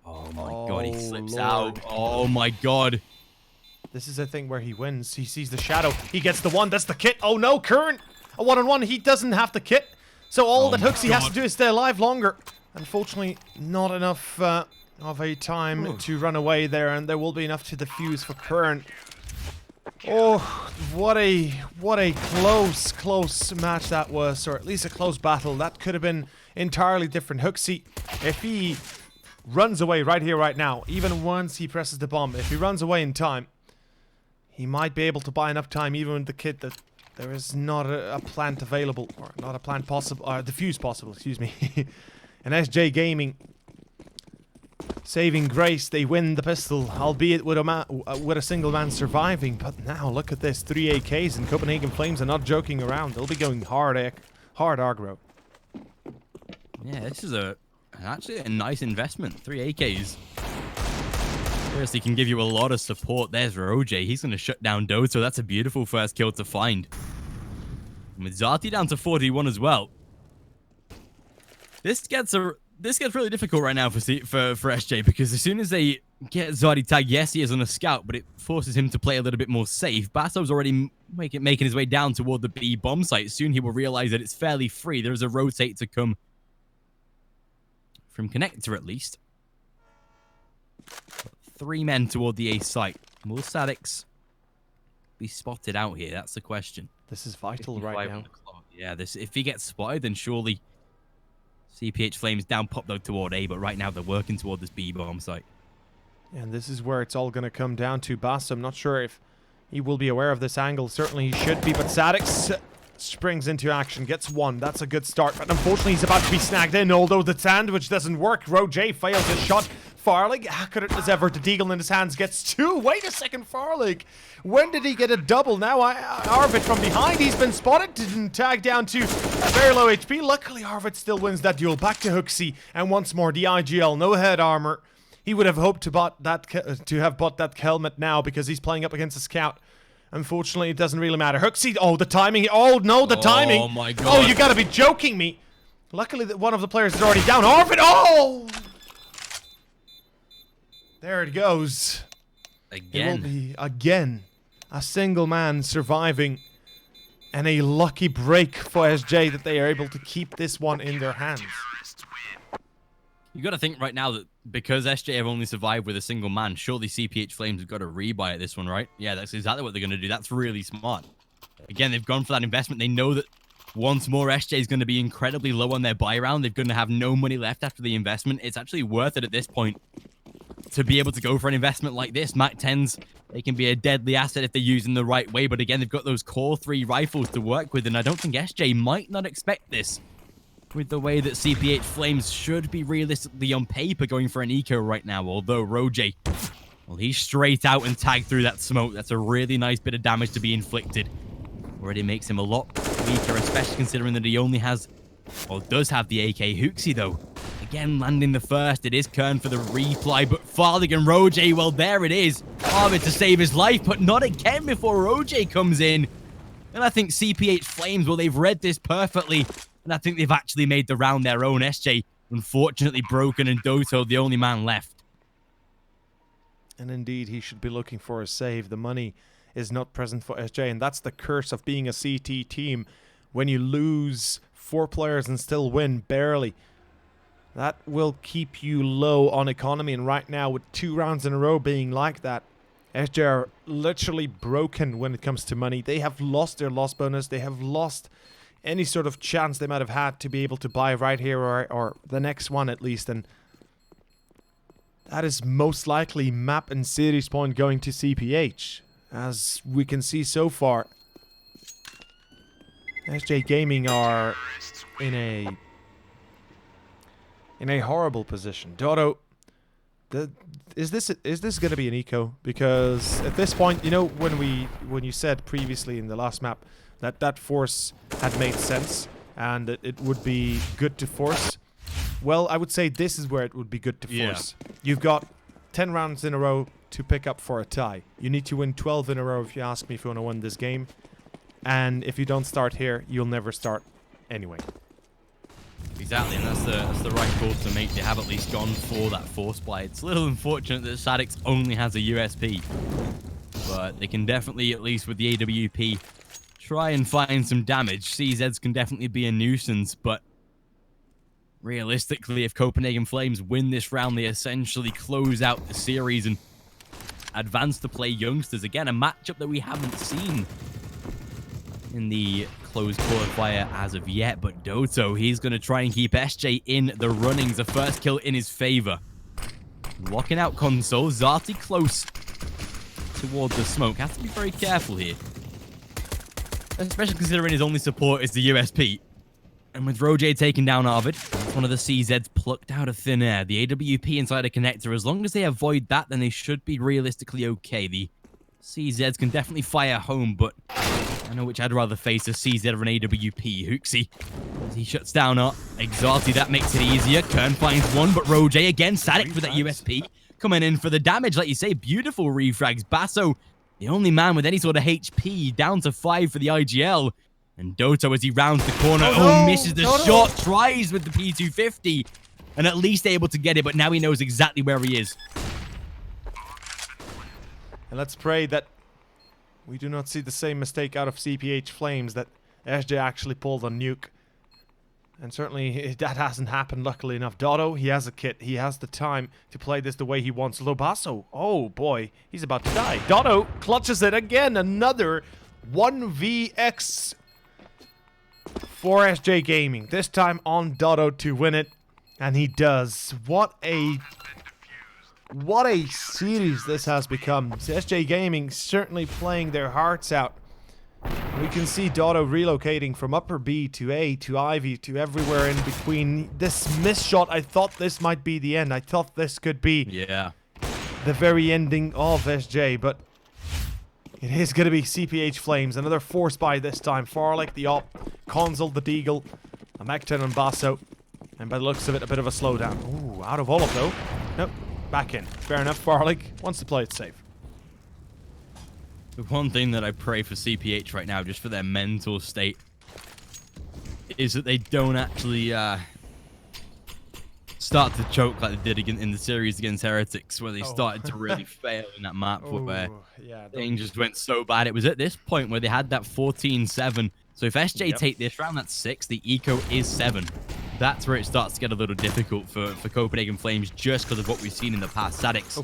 Oh my god, he slips out. Oh my god. This is a thing where he wins. He sees the shadow. He gets the one. That's the kit. Oh no, Current. A 1-on-1. He doesn't have the kit. So all that Hooksy has to do is stay alive longer. Unfortunately, not enough of a time to run away there, and there will be enough to defuse for Current. Oh, what a close match that was, or at least a close battle. That could have been entirely different. Hooksy, if he runs away right here, right now, even once he presses the bomb, if he runs away in time, he might be able to buy enough time, even with the kit, that there is not a plant available, or not a plant possible, or defuse possible, excuse me. And SJ Gaming, saving grace, they win the pistol, albeit with a single man surviving. But now look at this, 3 AKs, and Copenhagen Flames are not joking around. They'll be going hard aggro. Yeah, this is actually a nice investment. 3 AKs. Seriously, can give you a lot of support. There's Roje. He's going to shut down Doto. That's a beautiful first kill to find. And with Zati down to 41 as well. This gets really difficult right now for SJ, because as soon as they get Zati tagged, yes, he is on a scout, but it forces him to play a little bit more safe. Basso's already making his way down toward the B bomb site. Soon he will realize that it's fairly free. There's a rotate to come from Connector, at least. 3 men toward the A site. Will Sadix be spotted out here? That's the question. This is vital right now. Yeah, if he gets spotted, then surely CPH Flames down pop though toward A, but right now they're working toward this B bomb site. And this is where it's all going to come down to. Basso, I'm not sure if he will be aware of this angle. Certainly he should be, but Sadix springs into action, gets 1. That's a good start, but unfortunately he's about to be snagged in, although the sandwich doesn't work. Roje fails his shot. Farlig, accurate as ever, the deagle in his hands, gets 2. Wait a second, Farlig. When did he get a double? Now Arvid from behind, he's been spotted, didn't tag down to very low HP. Luckily, Arvid still wins that duel. Back to Hooksy, and once more, the IGL, no head armor. He would have hoped to have bought that helmet now, because he's playing up against a scout. Unfortunately, it doesn't really matter. Hooksy, oh, the timing. Oh, no, the timing. Oh, my God. Oh, you gotta be joking me. Luckily, one of the players is already down. Arvid, oh! There it goes. Again. It will be, again, a single man surviving, and a lucky break for SJ that they are able to keep this one in their hands. You got to think right now that because SJ have only survived with a single man, surely CPH Flames have got to rebuy at this one, right? Yeah, that's exactly what they're going to do. That's really smart. Again, they've gone for that investment. They know that once more, SJ is going to be incredibly low on their buy round. They're going to have no money left after the investment. It's actually worth it at this point to be able to go for an investment like this. Mac 10s, they can be a deadly asset if they're used in the right way. But again, they've got those core 3 rifles to work with, and I don't think SJ might not expect this with the way that CPH Flames should be realistically on paper going for an eco right now. Although Roje, well, he's straight out and tagged through that smoke. That's a really nice bit of damage to be inflicted. Already makes him a lot weaker, especially considering that he only has, or does have the AK. Hooksy, though, again landing the first. It is Kern for the reply, but Farlig and Roje, well, there it is. Arvid to save his life, but not again before Roje comes in. And I think CPH Flames, well, they've read this perfectly, and I think they've actually made the round their own. SJ, unfortunately, broken, and Doto, the only man left. And indeed, he should be looking for a save. The money is not present for SJ, and that's the curse of being a CT team. When you lose 4 players and still win barely, that will keep you low on economy. And right now, with 2 rounds in a row being like that, SJ are literally broken when it comes to money. They have lost their loss bonus. They have lost any sort of chance they might have had to be able to buy right here or the next one at least. And that is most likely map and series point going to CPH. As we can see so far, SJ Gaming are in a horrible position. Dodo, is this going to be an eco? Because at this point, you know, when you said previously in the last map that force had made sense, and it would be good to force. Well, I would say this is where it would be good to force. Yeah. You've got 10 rounds in a row to pick up for a tie. You need to win 12 in a row if you ask me if you want to win this game. And if you don't start here, you'll never start anyway. Exactly, and that's the right call to make. They have at least gone for that force buy. It's a little unfortunate that Sadix only has a USP. But they can definitely, at least with the AWP, try and find some damage. CZs can definitely be a nuisance, but realistically, if Copenhagen Flames win this round, they essentially close out the series and advance to play Youngsters. Again, a matchup that we haven't seen in the closed qualifier as of yet, but Doto, he's going to try and keep SJ in the runnings. A first kill in his favor. Locking out console. Zati close towards the smoke. Has to be very careful here, especially considering his only support is the USP. And with Roger taking down Arvid, that's one of the CZs plucked out of thin air. The AWP inside a connector, as long as they avoid that, then they should be realistically okay. The CZs can definitely fire home, but I know which I'd rather face, a CZ or an AWP. Hooksy, as he shuts down Exarty, that makes it easier. Kern finds one, but Roger again, Sadik with that USP, coming in for the damage, like you say. Beautiful refrags. Basso, the only man with any sort of HP, down to 5 for the IGL. And Doto, as he rounds the corner, misses the shot, tries with the P250, and at least able to get it, but now he knows exactly where he is. And let's pray that we do not see the same mistake out of CPH Flames that SJ actually pulled on Nuke. And certainly that hasn't happened, luckily enough. Dodo, he has a kit. He has the time to play this the way he wants. Lobasso, oh boy, he's about to die. Dodo clutches it again. Another 1vx for SJ Gaming. This time on Dodo to win it. And he does. What a series this has become. SJ Gaming certainly playing their hearts out. We can see Dodo relocating from upper B to A to Ivy to everywhere in between. This miss shot, I thought this might be the end. I thought this could be the very ending of SJ, but it is going to be CPH Flames. Another force buy this time. Farlick, the op, Console, the Deagle, a Mekton and Basso. And by the looks of it, a bit of a slowdown. Ooh, out of all of though. Nope, back in. Fair enough, Farlick wants to play it safe. The one thing that I pray for CPH right now, just for their mental state, is that they don't actually start to choke like they did in the series against Heretics, where they started to really fail in that map, where things just went so bad. It was at this point where they had that 14-7. So if SJ take this round, that's 6. The eco is 7. That's where it starts to get a little difficult for Copenhagen Flames, just because of what we've seen in the past. Sadix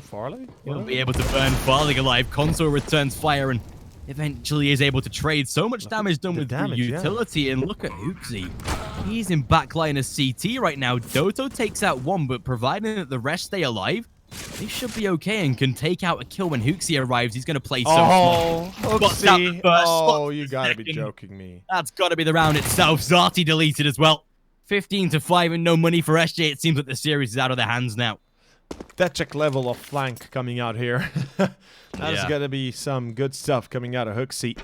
will be able to burn Farlig alive. Console returns fire and eventually is able to trade. So much damage done with utility. And look at Hooksy. He's in backline as CT right now. Doto takes out one, but providing that the rest stay alive, they should be okay and can take out a kill when Hooksy arrives. He's going to play so smart. Hooksy. Oh, you got to be joking me. That's got to be the round itself. Zati deleted as well. 15-5 and no money for SJ. It seems like the series is out of their hands now. That check level of flank coming out here. That's going to be some good stuff coming out of Hooksy.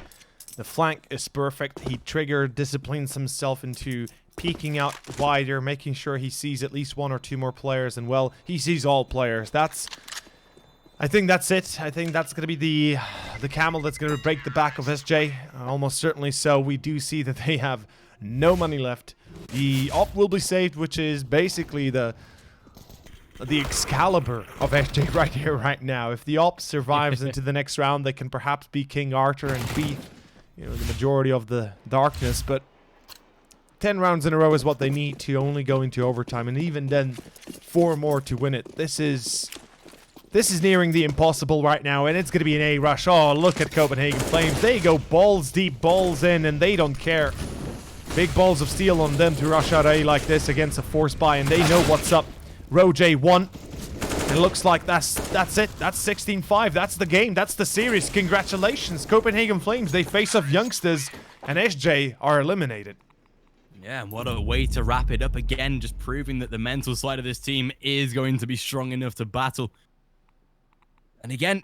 The flank is perfect. He triggered, disciplines himself into peeking out wider, making sure he sees at least 1 or 2 more players. And, well, he sees all players. I think that's it. I think that's going to be the camel that's going to break the back of SJ. Almost certainly so. We do see that they have no money left. The op will be saved, which is basically the Excalibur of SJ right here, right now. If the op survives into the next round, they can perhaps be King Arthur and be, the majority of the darkness. But 10 rounds in a row is what they need to only go into overtime, and even then, 4 more to win it. This is nearing the impossible right now, and it's going to be an A rush. Oh, look at Copenhagen Flames. They go balls deep, balls in, and they don't care. Big balls of steel on them to rush out A like this against a force buy, and they know what's up. Roj won. It looks like that's it. That's 16-5. That's the game. That's the series. Congratulations, Copenhagen Flames. They face off Youngsters, and SJ are eliminated. Yeah, and what a way to wrap it up again, just proving that the mental side of this team is going to be strong enough to battle. And again,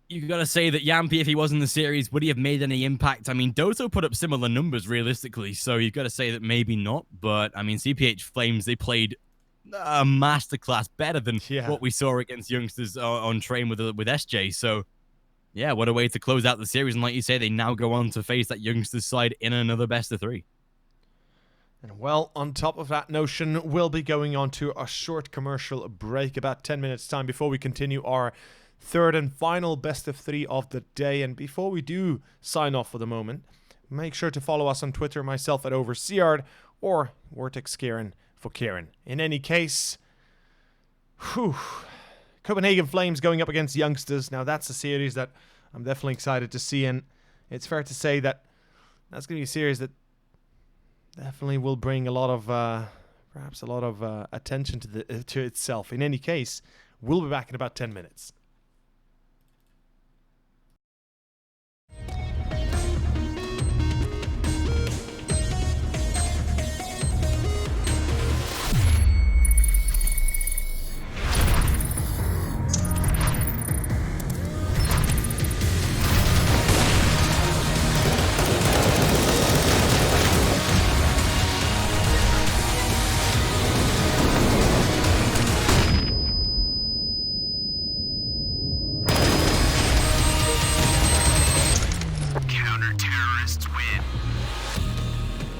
you got to say that Yampi, if he was in the series, would he have made any impact? I mean, Doto put up similar numbers realistically, so you've got to say that maybe not. But I mean, CPH Flames, they played a masterclass better than what we saw against youngsters on train with SJ. So yeah, what a way to close out the series. And like you say, they now go on to face that youngsters side in another best of 3. And well, on top of that notion, we'll be going on to a short commercial break, about 10 minutes time, before we continue our third and final best of 3 of the day. And before we do sign off for the moment, make sure to follow us on Twitter, myself at Overseard, or Vortex Kieran for Kieran. In any case, Copenhagen Flames going up against youngsters. Now that's a series that I'm definitely excited to see, and it's fair to say that that's going to be a series that definitely will bring a lot of, perhaps a lot of attention to itself. In any case, we'll be back in about 10 minutes.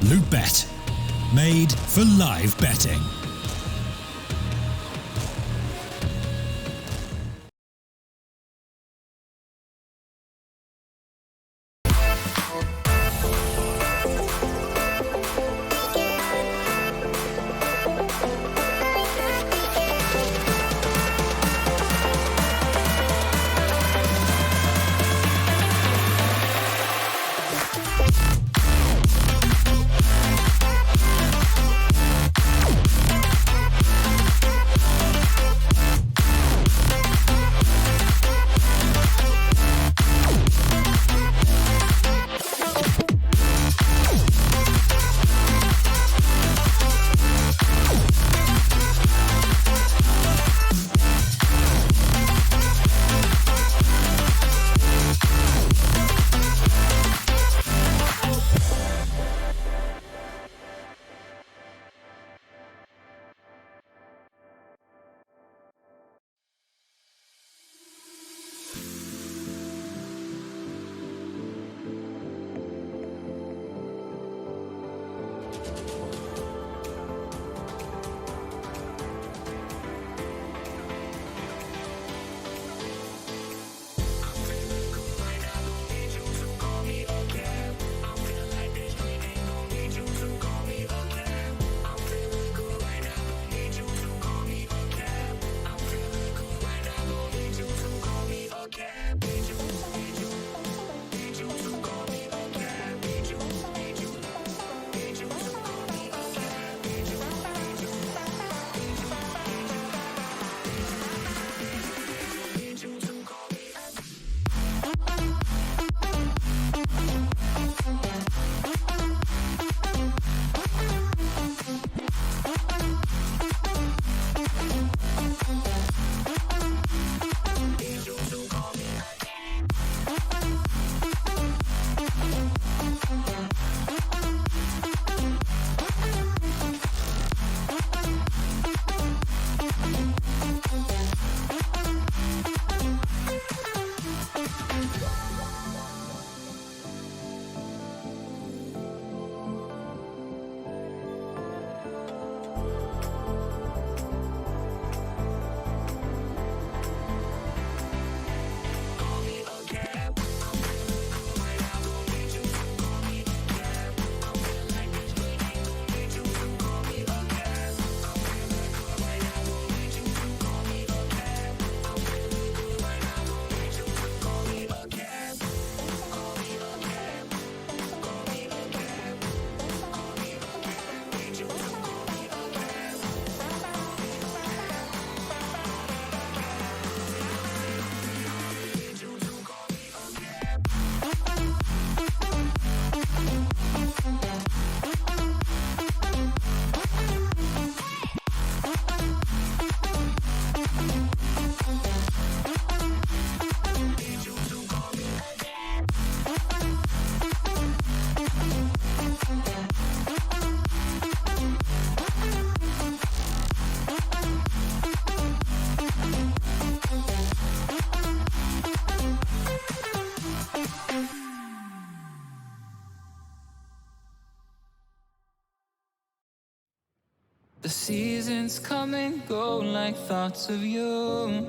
Loot.bet. Made for live betting. The seasons come and go like thoughts of you.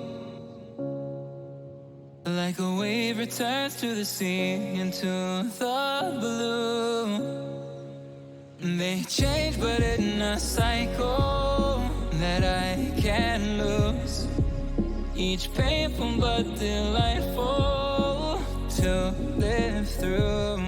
Like a wave returns to the sea into the blue. They change but in a cycle that I can't lose. Each painful but delightful to live through.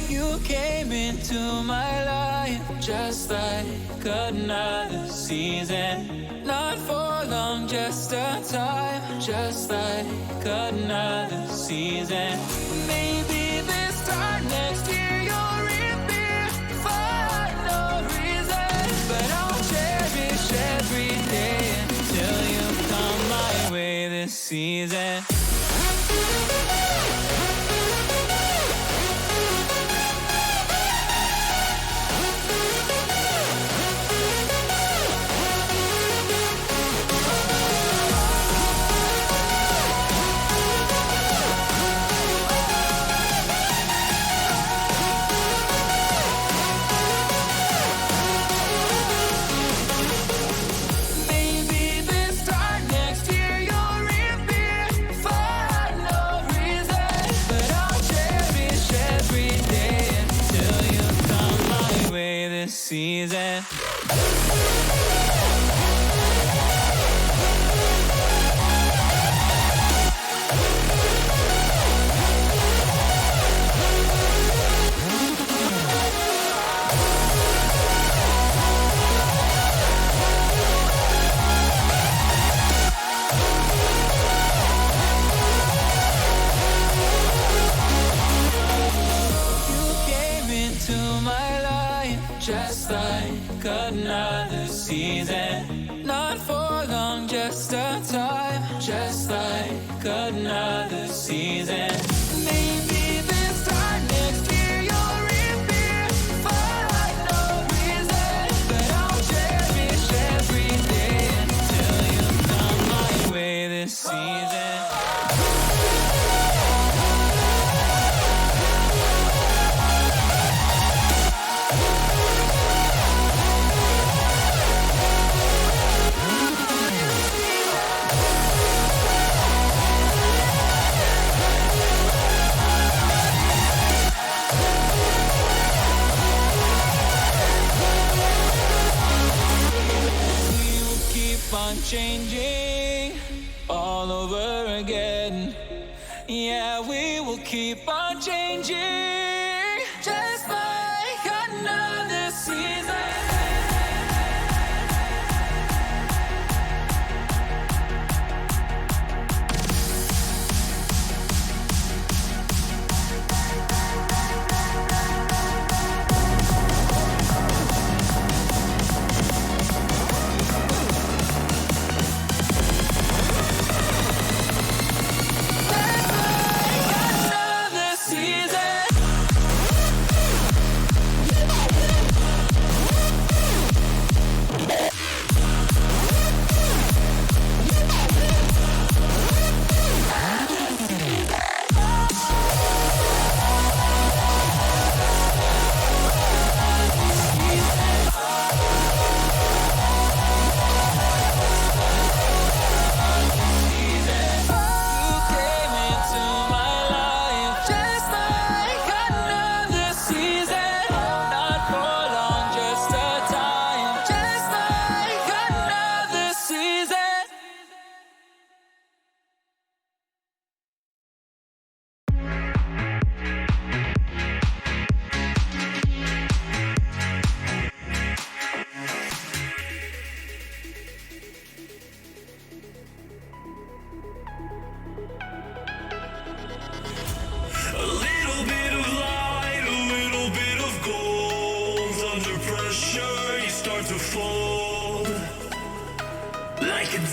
You came into my life just like another season. Not for long, just a time, just like another season. Maybe this time next year you'll reappear for no reason. But I'll cherish every day until you come my way this season. Season. Just like another season. Not for long, just a time. Just like another season. Maybe this time next year you'll reappear for no reason. But I'll cherish every day until you come my way this season. Changing all over again. Yeah, we will keep on changing, just like another season.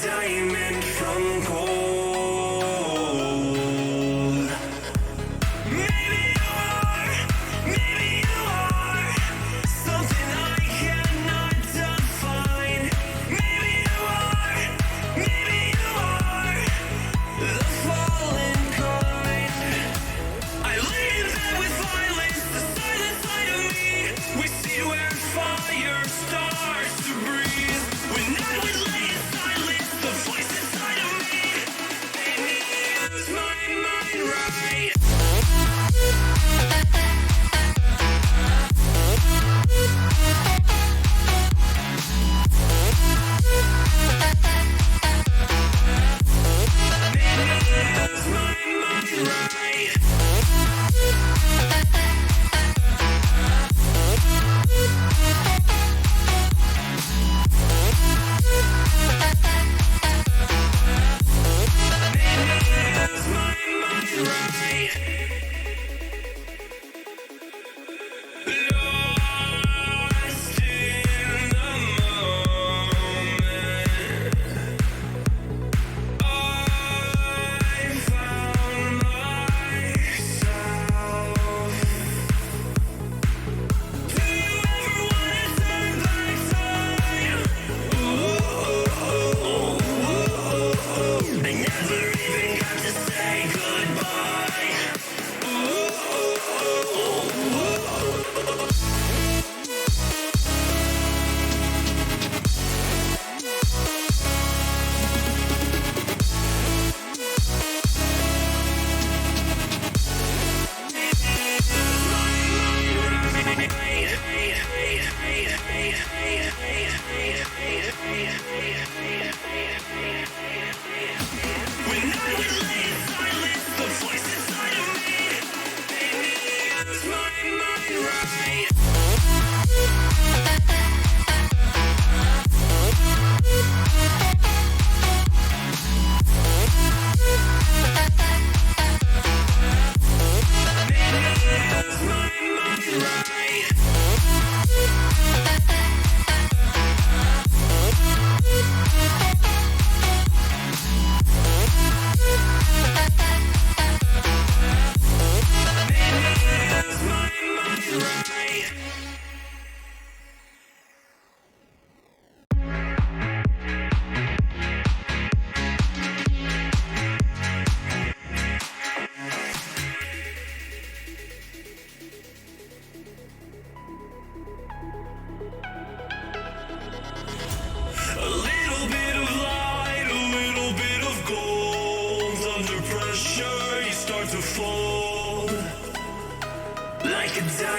Diamond from gold. Maybe you are something I cannot define. Maybe you are the fallen kind. I lay in bed with violence, the silent side of me. We see where fire starts.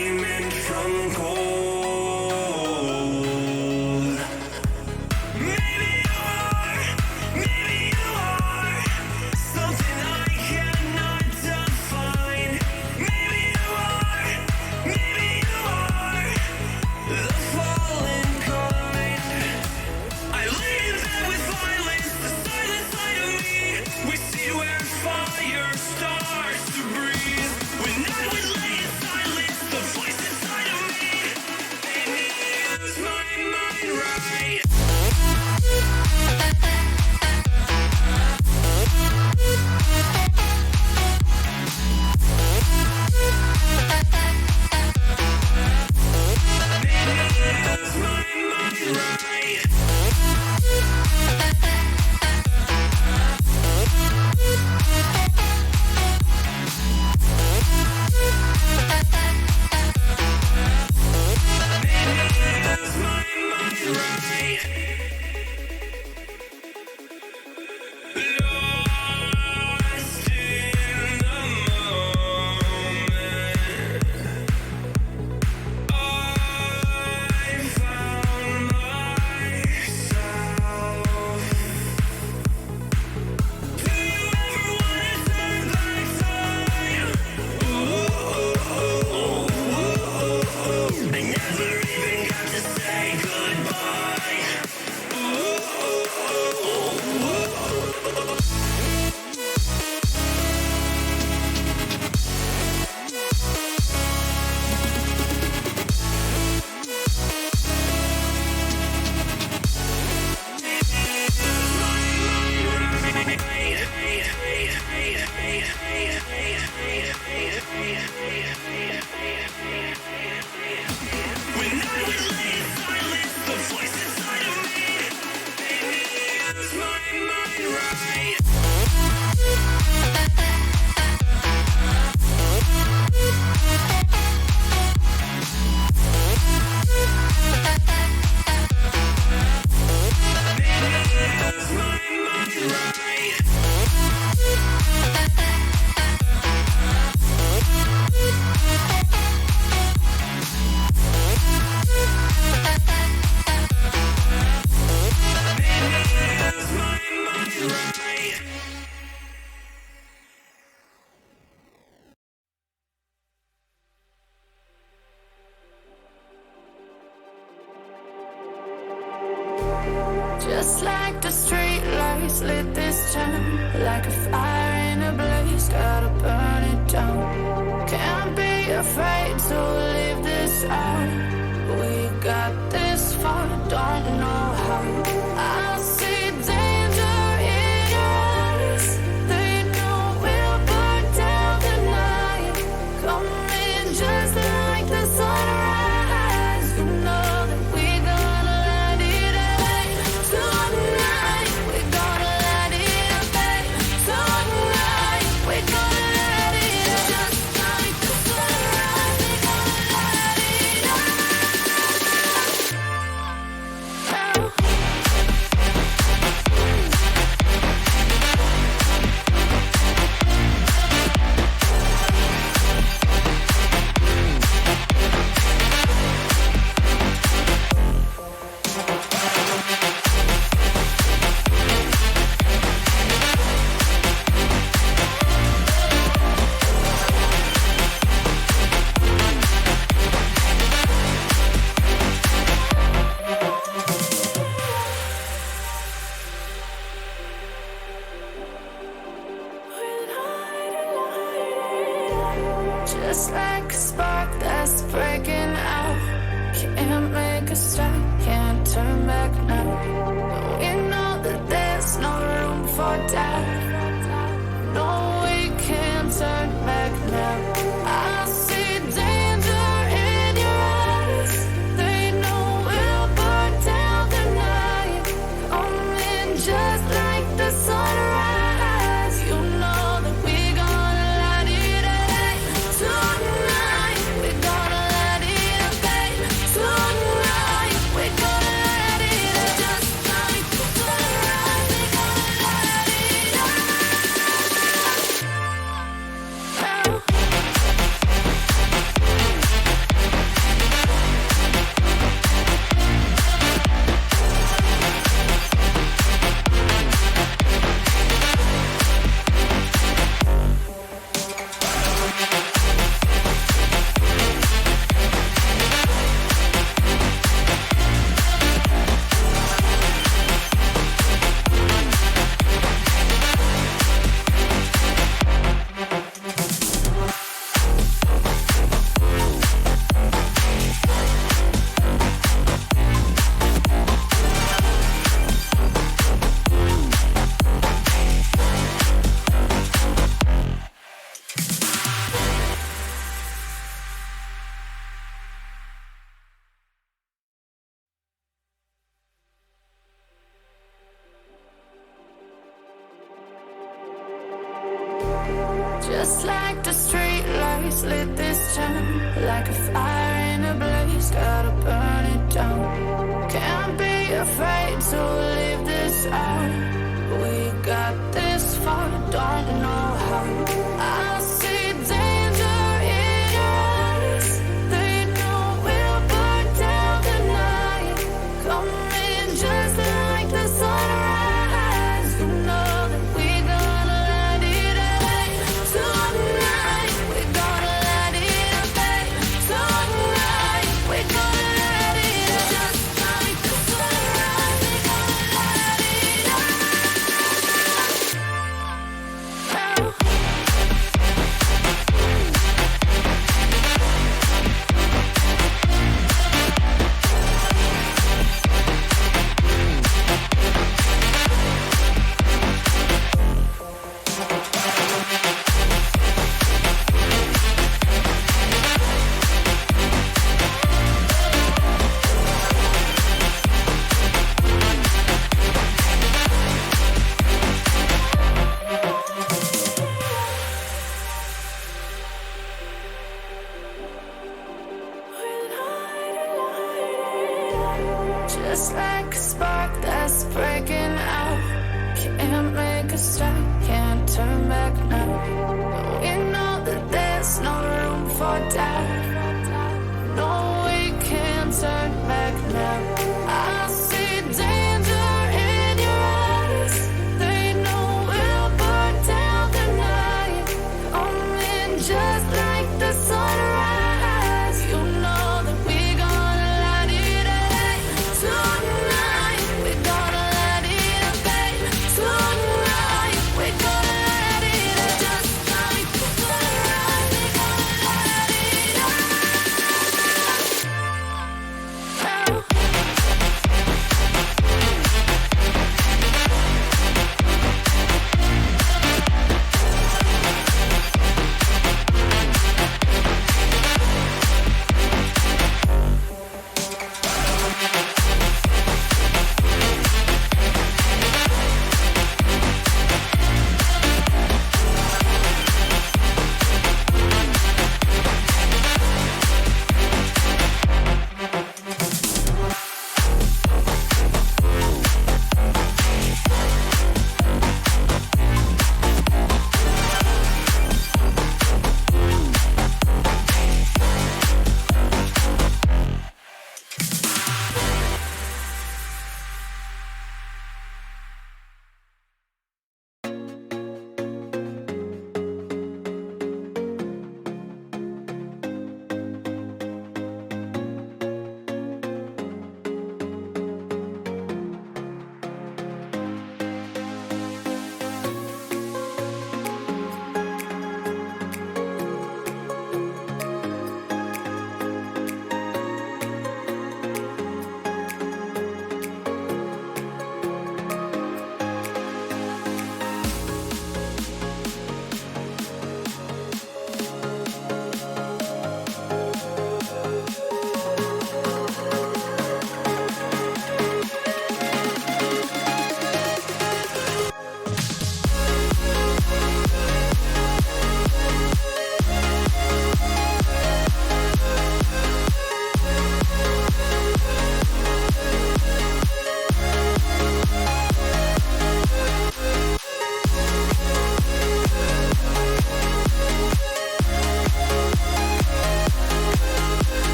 diamond from gold. Maybe you are something I cannot define. Maybe you are the fallen kind. I lay in bed with violence, the silent side of me. We see where fire starts to breathe. When I would lay in silence, the voice inside of me made me use my mind right. Just like the street lights lit this town, like a fire in a blaze, gotta burn it down. Can't be afraid to leave this out. We got this far, don't know how. I see danger in your eyes. They know we'll burn down the night. Coming just like the sunrise. You know that we're gonna light it up tonight. We're gonna light it up tonight. We're gonna light it up just like the sunrise. We're gonna light it up. Just like a spark that's breaking out. Can't make a stop, can't turn back now. We know that there's no room for doubt. No, we can't turn back now. I see danger in your eyes. They know we'll burn down the night. Coming just like the sunrise. You know that we're gonna light it up tonight. We're gonna light it up tonight. We're gonna light it up. Just like the street lights lit this town, like a fire in a blaze, gotta burn it down. Can't be afraid to leave this out. We got this far, don't know how. I see danger in your eyes. They know we'll burn down the night. Coming just like the sunrise. You know that we gonna light it up tonight. We gonna light it up tonight. We gonna light it up just like the sunrise. We gonna light it up now. Just like a spark that's breaking out. Can't make a stop, can't turn back now. We know that there's no room for doubt. No, we can't turn back now. I see danger in your eyes. They know we'll burn down the night. Coming just like the sunrise. You know that we gonna light it up tonight. We gonna light it up tonight. We gonna light it up just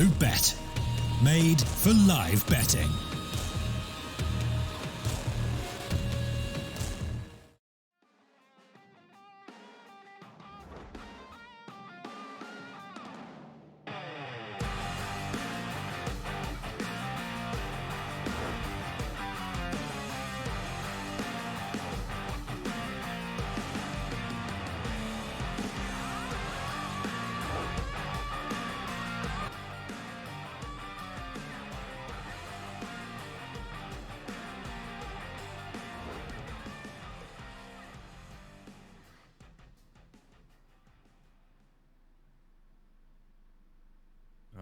Loot.bet. Made for live betting.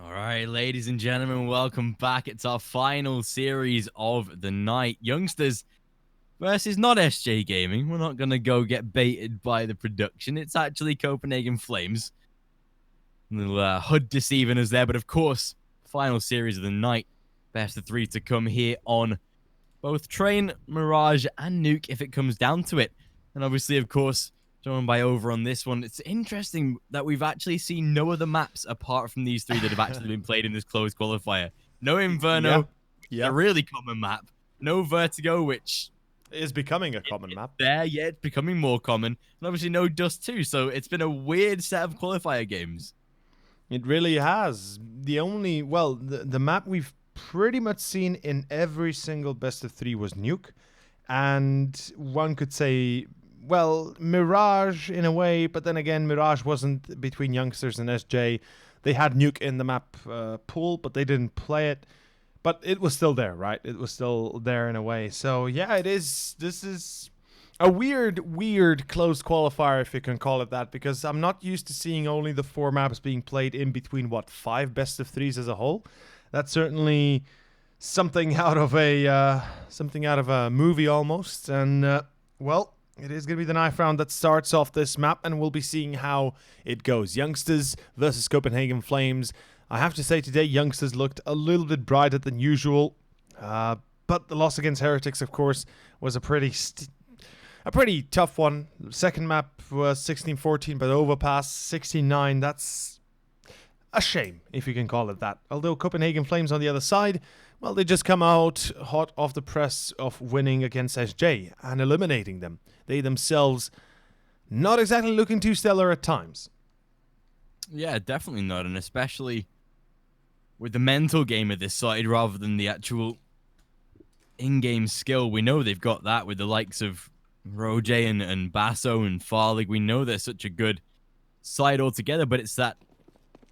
All right, ladies and gentlemen, welcome back. It's our final series of the night. Youngsters versus not SJ Gaming. We're not going to go get baited by the production. It's actually Copenhagen Flames. A little HUD deceiving us there, but of course, final series of the night. Best of 3 to come here on both Train, Mirage, and Nuke if it comes down to it. And obviously, of course, joined by Over on this one. It's interesting that we've actually seen no other maps apart from these 3 that have actually been played in this closed qualifier. No Inferno, a really common map. No Vertigo, which is becoming a common map. It's becoming more common. And obviously no Dust too, so it's been a weird set of qualifier games. It really has. The map we've pretty much seen in every single best of 3 was Nuke. And one could say, well, Mirage in a way, but then again, Mirage wasn't between Youngsters and SJ. They had Nuke in the map pool, but they didn't play it. But it was still there, right? It was still there in a way. So yeah, it is. This is a weird closed qualifier, if you can call it that, because I'm not used to seeing only the 4 maps being played in between, 5 best of 3s as a whole. That's certainly something out of a movie almost. And well, it is going to be the knife round that starts off this map, and we'll be seeing how it goes. Youngsters versus Copenhagen Flames. I have to say today, Youngsters looked a little bit brighter than usual, but the loss against Heretics, of course, was a pretty tough one. Second map was 16-14, but Overpass 16-9. That's a shame, if you can call it that. Although Copenhagen Flames on the other side, well, they just come out hot off the press of winning against SJ and eliminating them. They themselves not exactly looking too stellar at times. Yeah, definitely not, and especially with the mental game of this side rather than the actual in-game skill. We know they've got that with the likes of Roger and Basso and Farlig. We know they're such a good side altogether, but it's that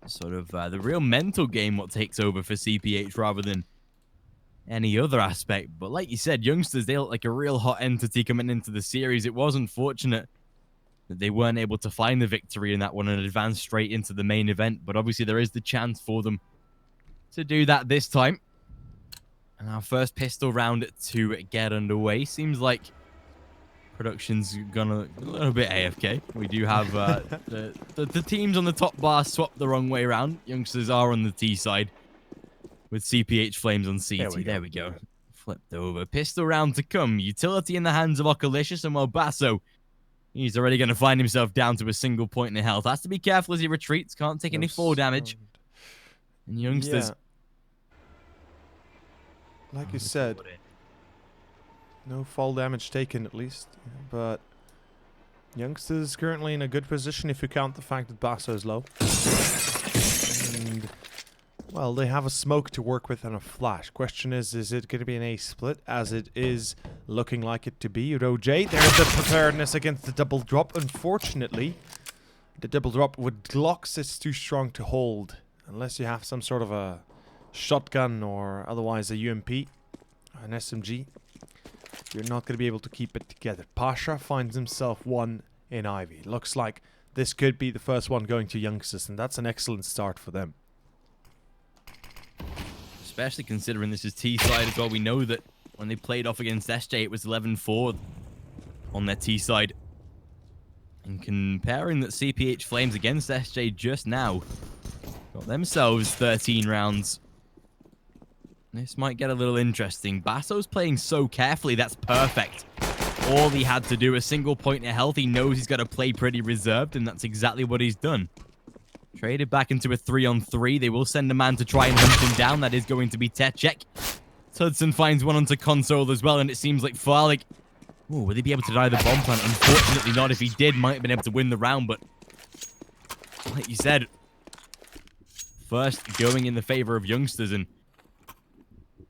sort of the real mental game what takes over for CPH rather than any other aspect. But like you said, Youngsters, they look like a real hot entity coming into the series. It was unfortunate that they weren't able to find the victory in that one and advance straight into the main event, but obviously there is the chance for them to do that this time. And our first pistol round to get underway. Seems like production's gone a little bit AFK. We do have the teams on the top bar swapped the wrong way around. Youngsters are on the T side with CPH Flames on CT. There we go. Flipped over. Pistol round to come. Utility in the hands of Ocalicious, and while Basso, he's already going to find himself down to a single point in health. Has to be careful as he retreats. Can't take any fall damage. And Youngsters... Yeah. Like you said, no fall damage taken at least. But Youngsters currently in a good position if you count the fact that Basso is low. And, well, they have a smoke to work with and a flash. Question is it going to be an A split, as it is looking like it to be? Roger, there's the preparedness against the double drop. Unfortunately, the double drop with Glocks is too strong to hold. Unless you have some sort of a shotgun or otherwise a UMP, an SMG, you're not going to be able to keep it together. Pasha finds himself one in Ivy. Looks like this could be the first one going to Youngsters, and that's an excellent start for them. Especially considering this is T side as well. We know that when they played off against SJ, it was 11-4 on their T side. And comparing that CPH Flames against SJ just now, got themselves 13 rounds. This might get a little interesting. Basso's playing so carefully. That's perfect. All he had to do, a single point of health. He knows he's got to play pretty reserved, and that's exactly what he's done. Traded back into a 3-on-3. They will send a man to try and hunt him down. That is going to be Techek. Hudson finds one onto console as well, and it seems like Farlig... Oh, will he be able to die the bomb plant? Unfortunately not. If he did, might have been able to win the round, but... Like you said... First going in the favor of youngsters, and...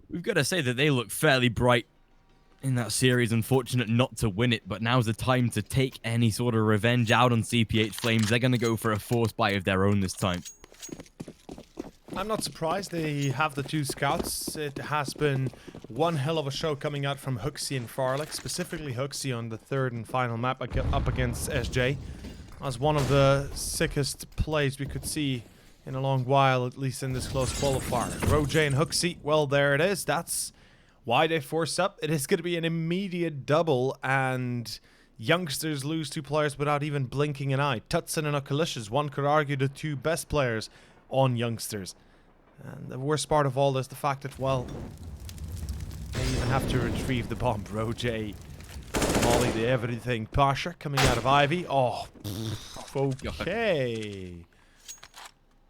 We've got to say that they look fairly bright in that series. Unfortunate not to win it, but now's the time to take any sort of revenge out on CPH Flames. They're going to go for a force buy of their own this time. I'm not surprised they have the 2 scouts. It has been one hell of a show coming out from Hooksy and Farlick, specifically Hooksy on the 3rd and final map up against SJ. As one of the sickest plays we could see in a long while, at least in this close qualifier. Roj and Hooksy, well, there it is. That's why they force up. It is going to be an immediate double, and youngsters lose 2 players without even blinking an eye. Tutson and Okalicious, one could argue the 2 best players on youngsters. And the worst part of all is the fact that, well, they even have to retrieve the bomb. Roj, Molly, the everything. Pasha coming out of Ivy. Oh, okay.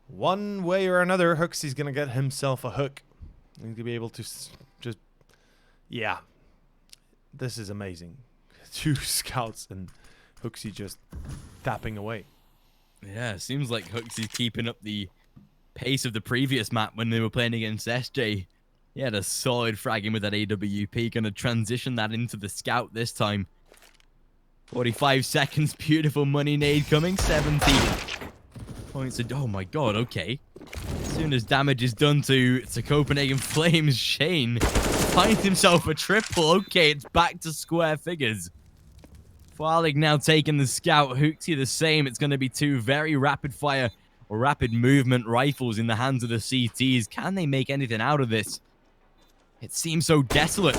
One way or another, Hooksy's going to get himself a hook. He's going to be able to just... Yeah. This is amazing. 2 scouts and Hooksy just tapping away. Yeah, seems like Hooksy's keeping up the pace of the previous map when they were playing against SJ. He had a solid fragging with that AWP. Going to transition that into the scout this time. 45 seconds. Beautiful money nade coming. 70 points. Oh my god, okay. As soon as damage is done to Copenhagen Flames, Shane finds himself a triple. Okay, it's back to square figures. Farlig now taking the scout. Hooksy the same. It's going to be 2 very rapid fire or rapid movement rifles in the hands of the CTs. Can they make anything out of this? It seems so desolate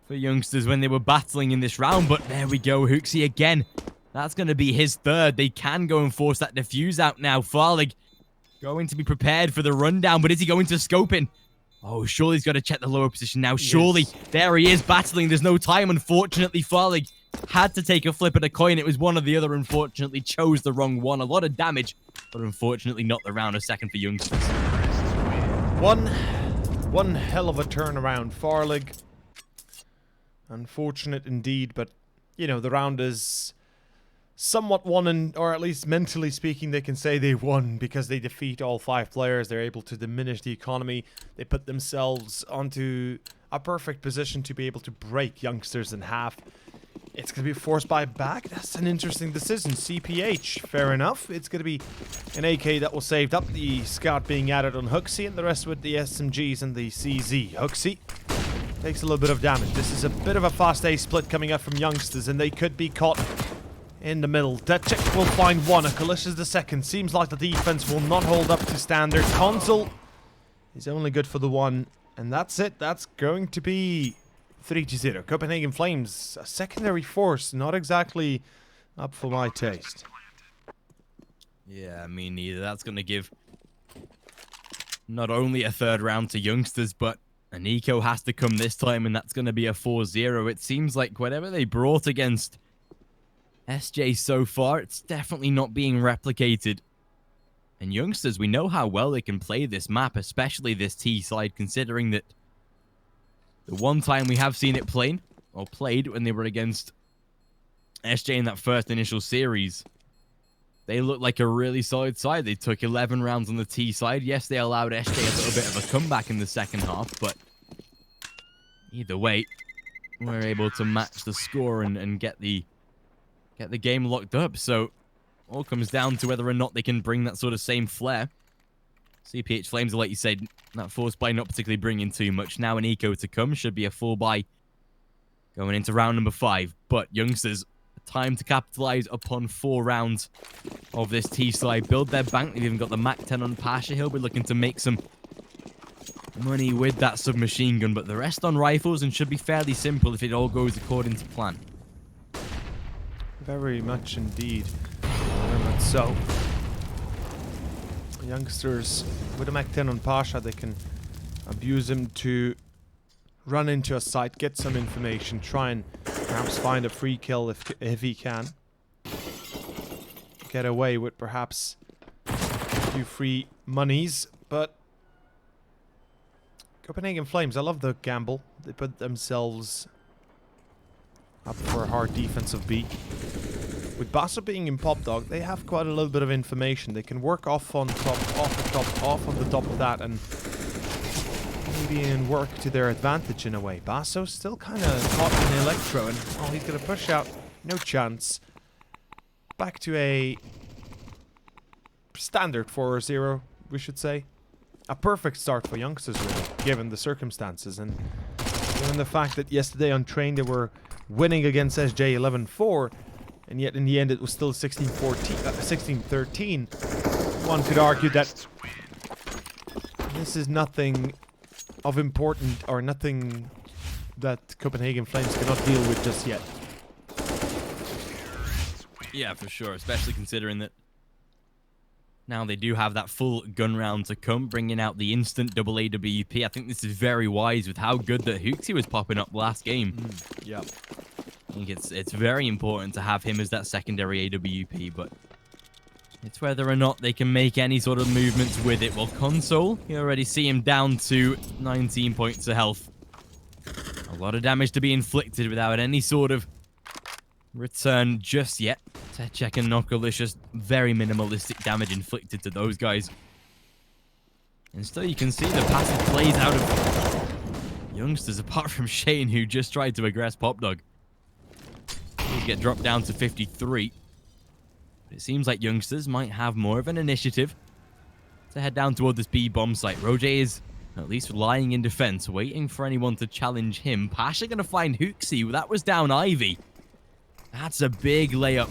for youngsters when they were battling in this round, but there we go. Hooksy again. That's going to be his 3rd. They can go and force that defuse out now. Farlig going to be prepared for the rundown, but is he going to scope in? Oh, surely he's got to check the lower position now. Surely. Yes. There he is battling. There's no time. Unfortunately, Farlig had to take a flip at a coin. It was one or the other. Unfortunately, chose the wrong one. A lot of damage, but unfortunately not the round. A second for youngsters. One hell of a turnaround. Farlig. Unfortunate indeed, but, you know, the round is somewhat won, or at least mentally speaking, they can say they won because they defeat all 5 players. They're able to diminish the economy. They put themselves onto a perfect position to be able to break youngsters in half. It's going to be a force buy back. That's an interesting decision. CPH, fair enough. It's going to be an AK that will save up, the scout being added on Hooksy, and the rest with the SMGs and the CZ. Hooksy takes a little bit of damage. This is a bit of a fast A split coming out from youngsters, and they could be caught in the middle. Techek will find one. Okalicious the second. Seems like the defense will not hold up to standard. Console is only good for the 1, and that's it. That's going to be 3-0. Copenhagen Flames, a secondary force, not exactly up for my taste. Yeah, me neither. That's going to give not only a 3rd round to youngsters, but an eco has to come this time, and that's going to be a 4-0. It seems like whatever they brought against SJ so far, it's definitely not being replicated. And youngsters, we know how well they can play this map, especially this T side, considering that the one time we have seen it played when they were against SJ in that first initial series, they looked like a really solid side. They took 11 rounds on the T side. Yes, they allowed SJ a little bit of a comeback in the second half, but either way, we're able to match the score and get the game locked up. So all comes down to whether or not they can bring that sort of same flair. CPH Flames, like you said, that force buy not particularly bringing too much. Now an eco to come, should be a full buy going into round number 5. But youngsters, time to capitalize upon 4 rounds of this T-side. Build their bank. They've even got the MAC-10 on Pasha. He'll be looking to make some money with that submachine gun, but the rest on rifles, and should be fairly simple if it all goes according to plan. Very much indeed. Very much so. Youngsters with a MAC-10 on Pasha, they can abuse him to run into a site, get some information, try and perhaps find a free kill if he can. Get away with perhaps few free monies, but Copenhagen Flames, I love the gamble. They put themselves up for a hard defensive beat. With Basso being in Pop Dog, they have quite a little bit of information. They can work off on top, off the top, off on the top of that, and maybe even work to their advantage in a way. Basso still kind of caught in Electro, and oh, he's going to push out. No chance. Back to a standard 4-0, we should say. A perfect start for youngsters, really, given the circumstances, and given the fact that yesterday on Train they were winning against SJ 11-4, and yet in the end it was still 16-13. One could argue that this is nothing of important, or nothing that Copenhagen Flames cannot deal with just yet. Yeah, for sure, especially considering that now they do have that full gun round to come, bringing out the instant double AWP. I think this is very wise with how good that Hooksy was popping up last game. Yeah. I think it's very important to have him as that secondary AWP, but it's whether or not they can make any sort of movements with it. Well, Console, you already see him down to 19 points of health. A lot of damage to be inflicted without any sort of return just yet. Techcheck and Knockalicious, very minimalistic damage inflicted to those guys. And still you can see the passive plays out of youngsters, apart from Shane, who just tried to aggress Pop Dog. He'd get dropped down to 53. But it seems like youngsters might have more of an initiative to head down toward this B bomb site. Roger is at least lying in defense, waiting for anyone to challenge him. Pasha gonna find Hooksy. That was down Ivy. That's a big layup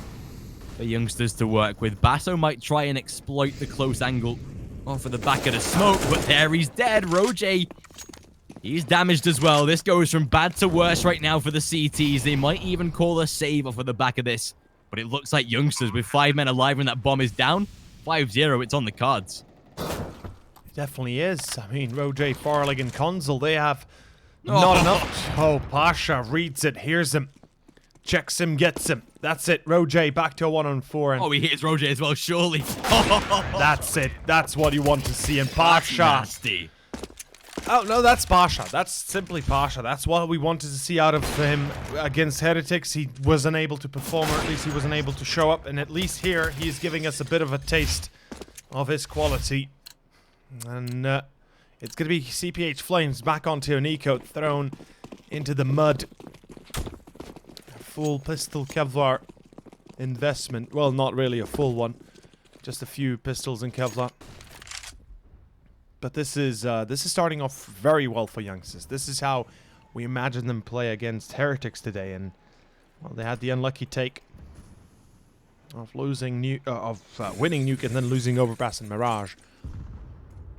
for youngsters to work with. Basso might try and exploit the close angle off of the back of the smoke, but there he's dead. Roger, he's damaged as well. This goes from bad to worse right now for the CTs. They might even call a save off of the back of this, but it looks like youngsters with 5 men alive when that bomb is down. 5-0, it's on the cards. It definitely is. I mean, Roger, Farlig, and Consul, they have not enough. Oh, Pasha reads it, hears him, checks him, gets him. That's it. Roger back to a 1-on-4. And oh, he hits Roger as well, surely. that's it. That's what you want to see. And Pasha. Nasty. Oh, no, that's Pasha. That's simply Pasha. That's what we wanted to see out of him against Heretics. He was unable to perform, or at least he wasn't able to show up. And at least here, he's giving us a bit of a taste of his quality. And it's going to be CPH Flames back onto an eco, thrown into the mud. Full pistol Kevlar investment. Well, not really a full one. Just a few pistols and Kevlar. But this is starting off very well for youngsters. This is how we imagine them play against Heretics today. And well, they had the unlucky take of losing winning Nuke and then losing Overpass and Mirage.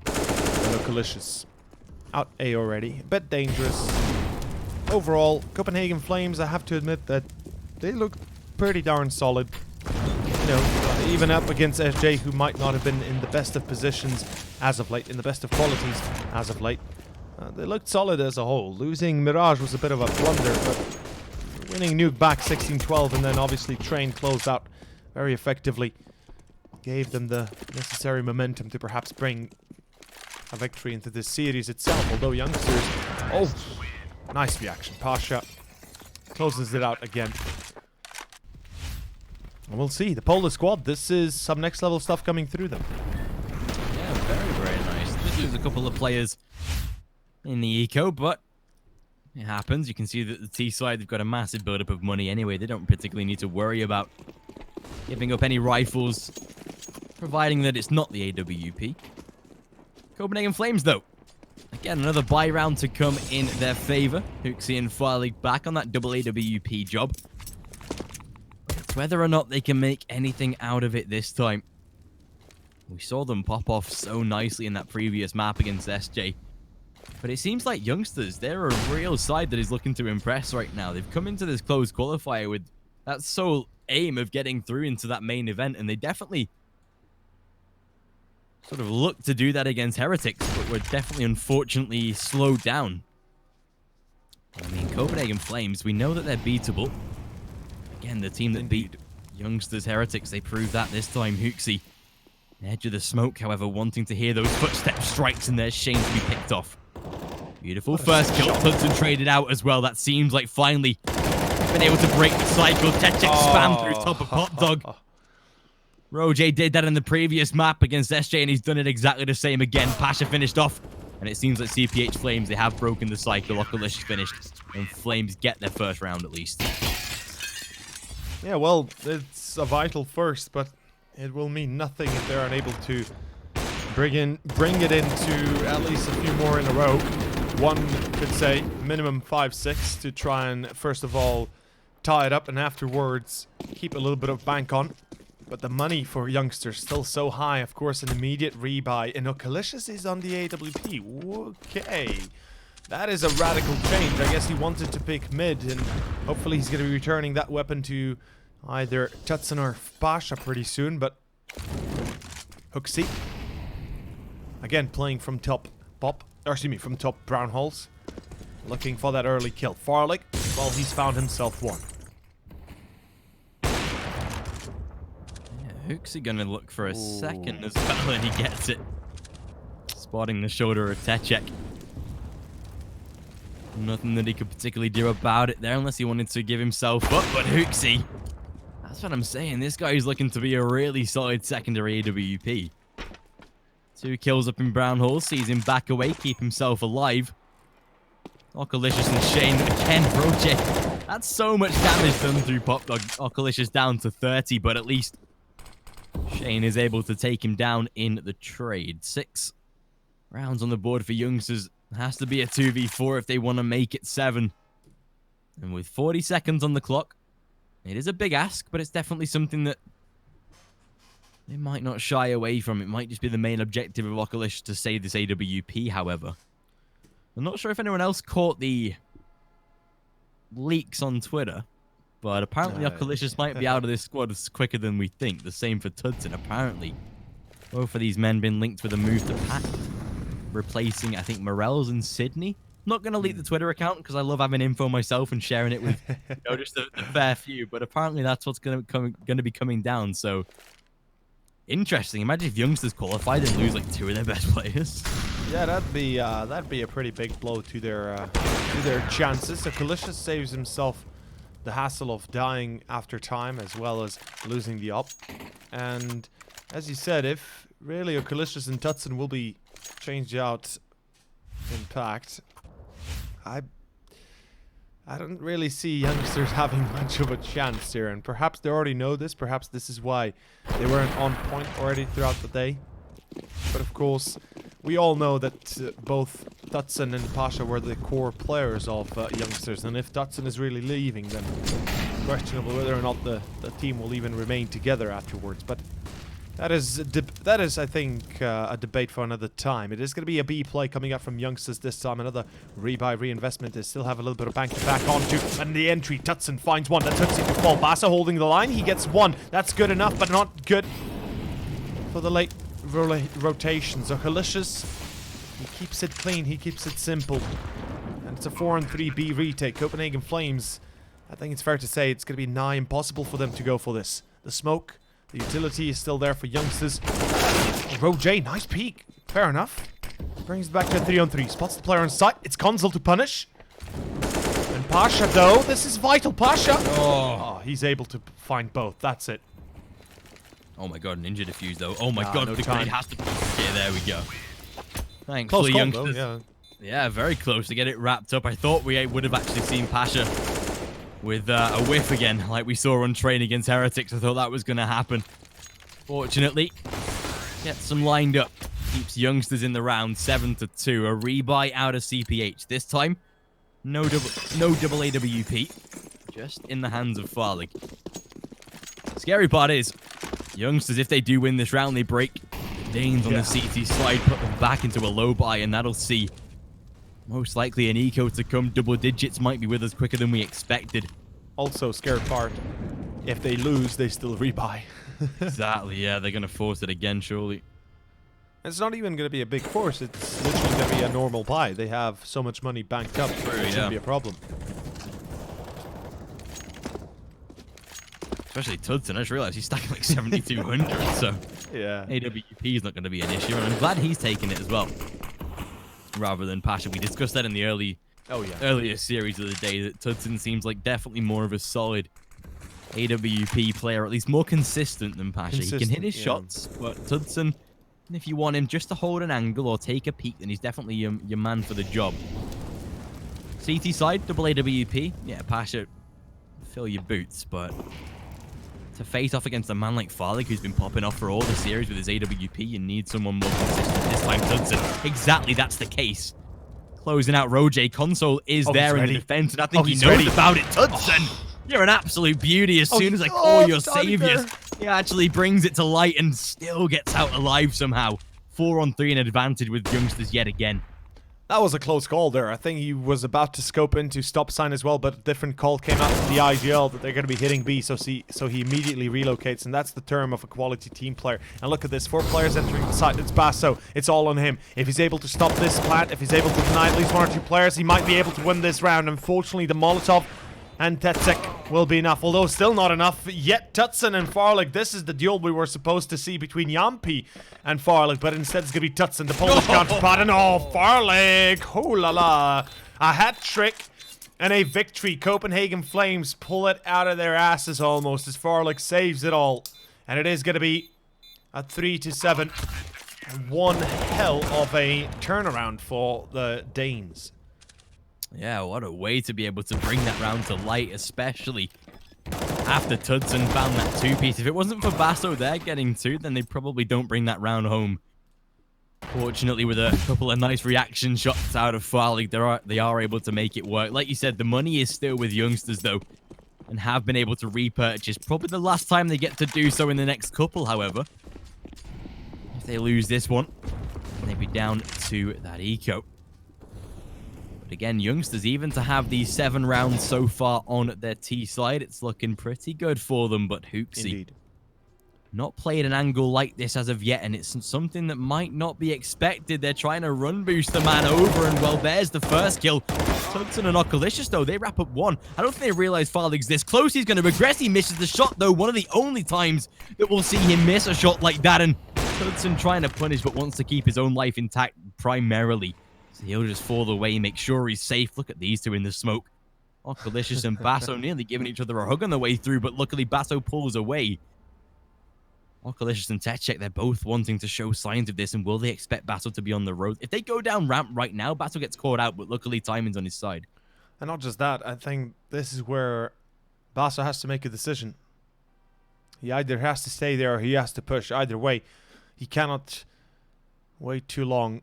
Localicious out A already. A bit dangerous. Overall, Copenhagen Flames, I have to admit that they look pretty darn solid. You know, even up against SJ, who might not have been in the best of positions as of late, in the best of qualities as of late. They looked solid as a whole. Losing Mirage was a bit of a blunder, but winning Nuke back 16-12, and then obviously Train closed out very effectively. Gave them the necessary momentum to perhaps bring a victory into this series itself, although youngsters... Oh! Nice reaction. Pasha closes it out again. And we'll see. The Polar squad, this is some next level stuff coming through them. Yeah, very, very nice. Just lose a couple of players in the eco, but it happens. You can see that the T side, they've got a massive buildup of money anyway. They don't particularly need to worry about giving up any rifles, providing that it's not the AWP. Copenhagen Flames, though. Again, another buy round to come in their favor. Hooksy and Farley back on that double AWP job. It's whether or not they can make anything out of it this time. We saw them pop off so nicely in that previous map against SJ. But it seems like youngsters, they're a real side that is looking to impress right now. They've come into this closed qualifier with that sole aim of getting through into that main event, and they definitely sort of look to do that against Heretics, but were definitely, unfortunately, slowed down. I mean, Copenhagen Flames, we know that they're beatable. Again, the team that beat youngsters Heretics, they proved that this time. Hooksy Edge of the smoke, however, wanting to hear those footstep strikes and there's Shane to be picked off. Beautiful first kill. Hudson traded out as well. That seems like finally been able to break the cycle. Techcheck spam through top of Hot Dog. Roje did that in the previous map against SJ, and he's done it exactly the same again. Pasha finished off, and it seems like CPH Flames, they have broken the cycle. Oculus finished, and Flames get their first round at least. Yeah, well, it's a vital first, but it will mean nothing if they're unable to bring it into at least a few more in a row. One could say minimum 5-6 to try and first of all tie it up and afterwards keep a little bit of bank on. But the money for youngsters still so high, of course, an immediate rebuy. And Okalicious is on the AWP. Okay. That is a radical change. I guess he wanted to pick mid, and hopefully he's going to be returning that weapon to either Tutson or Pasha pretty soon. But Hooksy, again, playing from top from top brown holes. Looking for that early kill. Farlick, well, he's found himself one. Hooksy gonna look for a second as well, and he gets it. Spotting the shoulder of Techcheck. Nothing that he could particularly do about it there unless he wanted to give himself up, but Hooksy, that's what I'm saying. This guy is looking to be a really solid secondary AWP. 2 kills up in brown hole, sees him back away, keep himself alive. Okalicious and Shane again, Roje. That's so much damage done through Pop Dog. Okalicious down to 30, but at least Shane is able to take him down in the trade. 6 rounds on the board for youngsters. Has to be a 2v4 if they want to make it 7. And with 40 seconds on the clock, it is a big ask, but it's definitely something that they might not shy away from. It might just be the main objective of Oculus to save this AWP, however. I'm not sure if anyone else caught the leaks on Twitter, but apparently Oculicious might be out of this squad quicker than we think. The same for Tudson. Apparently, both of these men been linked with a move to Pact, replacing, I think, Morels and Sydney. Not going to leak the Twitter account because I love having info myself and sharing it with just a fair few, but apparently that's what's going to be coming down. So interesting. Imagine if youngsters qualified and lose like 2 of their best players. Yeah, that'd be a pretty big blow to their chances. So Kalicious saves himself the hassle of dying after time as well as losing the op. And as you said, if really Okalicious and Tutson will be changed out in Pact, I don't really see youngsters having much of a chance here, and perhaps they already know this. Perhaps this is why they weren't on point already throughout the day. But of course, we all know that both Tutson and Pasha were the core players of youngsters, and if Tutson is really leaving, then questionable whether or not the team will even remain together afterwards. But that is, I think, a debate for another time. It is going to be a B play coming up from youngsters this time. Another rebuy reinvestment. They still have a little bit of bank to back onto. And the entry, Tutson finds one. That Tutson to fall. Bassa holding the line. He gets one. That's good enough, but not good for the late rotations. So Halicious, he keeps it clean. He keeps it simple. And it's a 4-3B retake. Copenhagen Flames, I think it's fair to say it's going to be nigh impossible for them to go for this. The smoke, the utility is still there for youngsters. Roje, nice peek. Fair enough. Brings it back to a 3-on-3. Spots the player on sight. It's Consul to punish. And Pasha, though. This is vital. Pasha. Oh, he's able to find both. That's it. Oh my god, ninja defuse, though. Oh my god, no the time. grenade has to... Okay, there we go. Thanks, Close call, youngsters. though, Yeah, very close to get it wrapped up. I thought we would have actually seen Pasha with a whiff again, like we saw on train against Heretics. I thought that was going to happen. Fortunately, gets them lined up. Keeps youngsters in the round, 7-2. A rebuy out of CPH. This time, no double AWP. Just in the hands of Farley. Scary part is, youngsters, if they do win this round, they break Danes on the CT slide, put them back into a low buy, and that'll see most likely an eco to come. Double digits might be with us quicker than we expected. Also, scared part, if they lose, they still rebuy. Exactly, yeah, they're going to force it again, surely. It's not even going to be a big force. It's literally going to be a normal buy. They have so much money banked up. It shouldn't be a problem. especially Tudson. I just realized he's stacking like 7,200, so Yeah. AWP is not going to be an issue, and I'm glad he's taking it as well, rather than Pasha. We discussed that in the earlier series of the day, that Tudson seems like definitely more of a solid AWP player, at least more consistent than Pasha. He can hit his shots, but Tudson, if you want him just to hold an angle or take a peek, then he's definitely your man for the job. CT side, double AWP. Yeah, Pasha, fill your boots, but to face off against a man like Farlig, who's been popping off for all the series with his AWP, you need someone more consistent. This time, Tudson. Exactly, that's the case. Closing out Roger. Console is there in the defense, and I think he knows about it. Tudson, you're an absolute beauty. As soon as I call your saviors, he actually brings it to light and still gets out alive somehow. 4-on-3 in advantage with youngsters yet again. That was a close call there. I think he was about to scope into stop sign as well, but a different call came out from the IGL that they're going to be hitting B, so he immediately relocates, and that's the term of a quality team player. And look at this, 4 players entering the site. It's Basso. It's all on him. If he's able to stop this plant, if he's able to deny at least 1 or 2 players, he might be able to win this round. Unfortunately, the Molotov and Tetsek will be enough, although still not enough yet. Tutson and Farlig, this is the duel we were supposed to see between Yampi and Farlig, but instead it's going to be Tutson, the Polish counterpart, and Farlig, oh la la, a hat trick and a victory. Copenhagen Flames pull it out of their asses almost as Farlig saves it all, and it is going to be a 3-7. One hell of a turnaround for the Danes. Yeah, what a way to be able to bring that round to light, especially after Tudson found that 2-piece. If it wasn't for Basso there getting 2, then they probably don't bring that round home. Fortunately, with a couple of nice reaction shots out of Farlig, they are able to make it work. Like you said, the money is still with youngsters, though, and have been able to repurchase. Probably the last time they get to do so in the next couple, however. If they lose this one, they'd be down to that eco. Again, youngsters, even to have these 7 rounds so far on their T side, it's looking pretty good for them. But Hooksy, not played an angle like this as of yet, and it's something that might not be expected. They're trying to run boost the man over, and well, there's the first kill. Tudson and Okalicious, though, they wrap up 1. I don't think they realize Farlig's this close. He's going to regress. He misses the shot, though. One of the only times that we'll see him miss a shot like that, and Tudson trying to punish, but wants to keep his own life intact primarily. So he'll just fall away, make sure he's safe. Look at these two in the smoke. Okalicious and Basso nearly giving each other a hug on the way through, but luckily Basso pulls away. Okalicious and Tetchek, they're both wanting to show signs of this, and will they expect Basso to be on the road? If they go down ramp right now, Basso gets caught out, but luckily timing's on his side. And not just that, I think this is where Basso has to make a decision. He either has to stay there or he has to push. Either way, he cannot wait too long.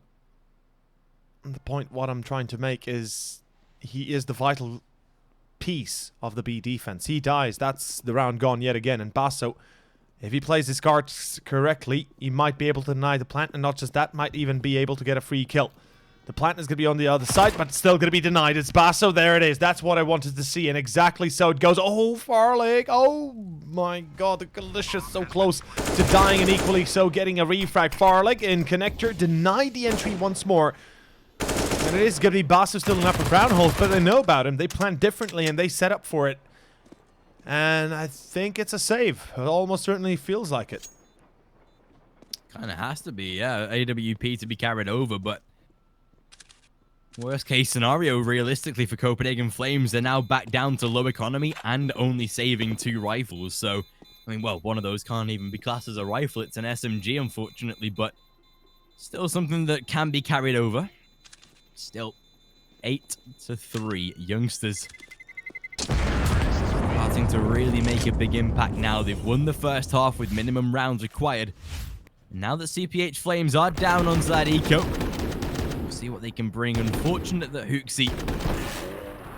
The point what I'm trying to make is he is the vital piece of the B defense. He dies, that's the round gone yet again. And Basso, if he plays his cards correctly, he might be able to deny the plant, and not just that, might even be able to get a free kill. The plant is going to be on the other side, but it's still going to be denied. It's Basso, there it is. That's what I wanted to see, and exactly so it goes. Oh, Farlig, oh my god, the Galicious so close to dying, and equally so getting a refrag. Farlig in connector, denied the entry once more. And it is going to be Basso still in upper ground holes, but they know about him. They plan differently, and they set up for it. And I think it's a save. It almost certainly feels like it. Kind of has to be, yeah. AWP to be carried over, but worst case scenario, realistically, for Copenhagen Flames, they're now back down to low economy and only saving 2 rifles. So, I mean, well, one of those can't even be classed as a rifle. It's an SMG, unfortunately, but still something that can be carried over. Still 8-3. Youngsters starting to really make a big impact now. They've won the first half with minimum rounds required. And now that CPH Flames are down onto that eco, we'll see what they can bring. Unfortunate that Hooksy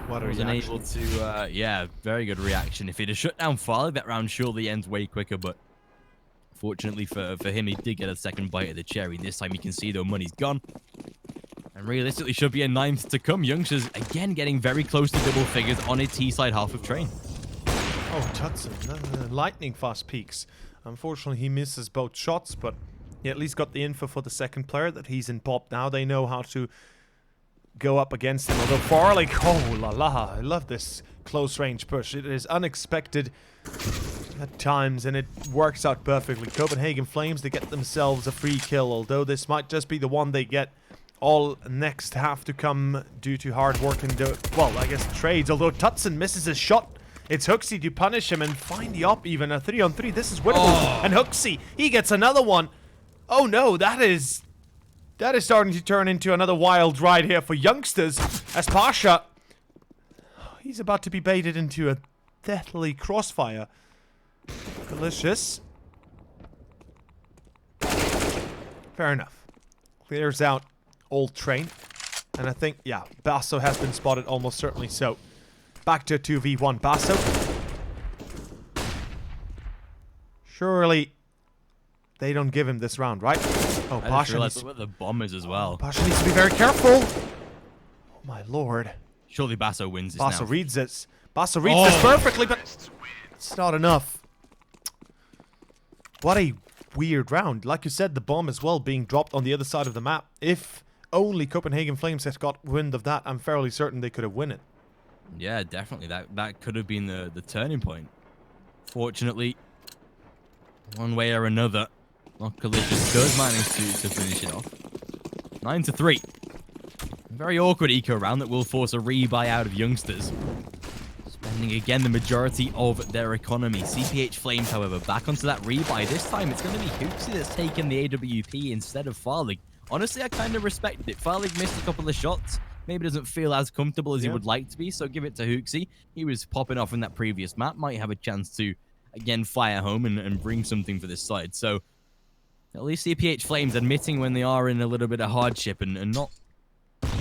wasn't able to, yeah, very good reaction. If he'd have shut down Farlig, that round surely ends way quicker, but fortunately for him, he did get a second bite of the cherry. This time you can see, though, money's gone. And realistically should be a 9th to come. Youngsters, again, getting very close to double figures on a T-side half of train. Oh, Tudson, lightning fast peaks. Unfortunately, he misses both shots, but he at least got the info for the second player that he's in pop now. They know how to go up against him. Although Farlig, oh la la, I love this close range push. It is unexpected. at times, and it works out perfectly. Copenhagen Flames, they get themselves a free kill, although this might just be the one they get. All next have to come due to hard work and, well, I guess trades, although Tutson misses his shot. It's Hooksy to punish him and find the op even. A 3-on-3, this is winnable. And Hooksy, he gets another one. Oh no, that is starting to turn into another wild ride here for youngsters, as Pasha, he's about to be baited into a deathly crossfire. Delicious. Fair enough. Clears out Old Train. And I think, yeah, Basso has been spotted, almost certainly so. Back to 2v1 Basso. Surely they don't give him this round, right? Oh, I Pasha realized needs, what the bomb is as well. Pasha needs to be very careful. Oh my lord. Surely Basso wins this Basso now. reads this. Basso reads this perfectly, but it's not enough. What a weird round. Like you said, the bomb as well being dropped on the other side of the map. If only Copenhagen Flames had got wind of that, I'm fairly certain they could have won it. Yeah, definitely. That could have been the turning point. Fortunately, one way or another, Collision does manage to finish it off. 9-3. Very awkward eco round that will force a rebuy out of youngsters. Spending again the majority of their economy. CPH Flames, however, back onto that rebuy. This time it's going to be Hooksy that's taken the AWP instead of Farlig. Honestly, I kind of respected it. Farlig missed a couple of shots. Maybe doesn't feel as comfortable as he would like to be, so give it to Hooksy. He was popping off in that previous map. Might have a chance to, again, fire home and bring something for this side. So, at least CPH Flames admitting when they are in a little bit of hardship and not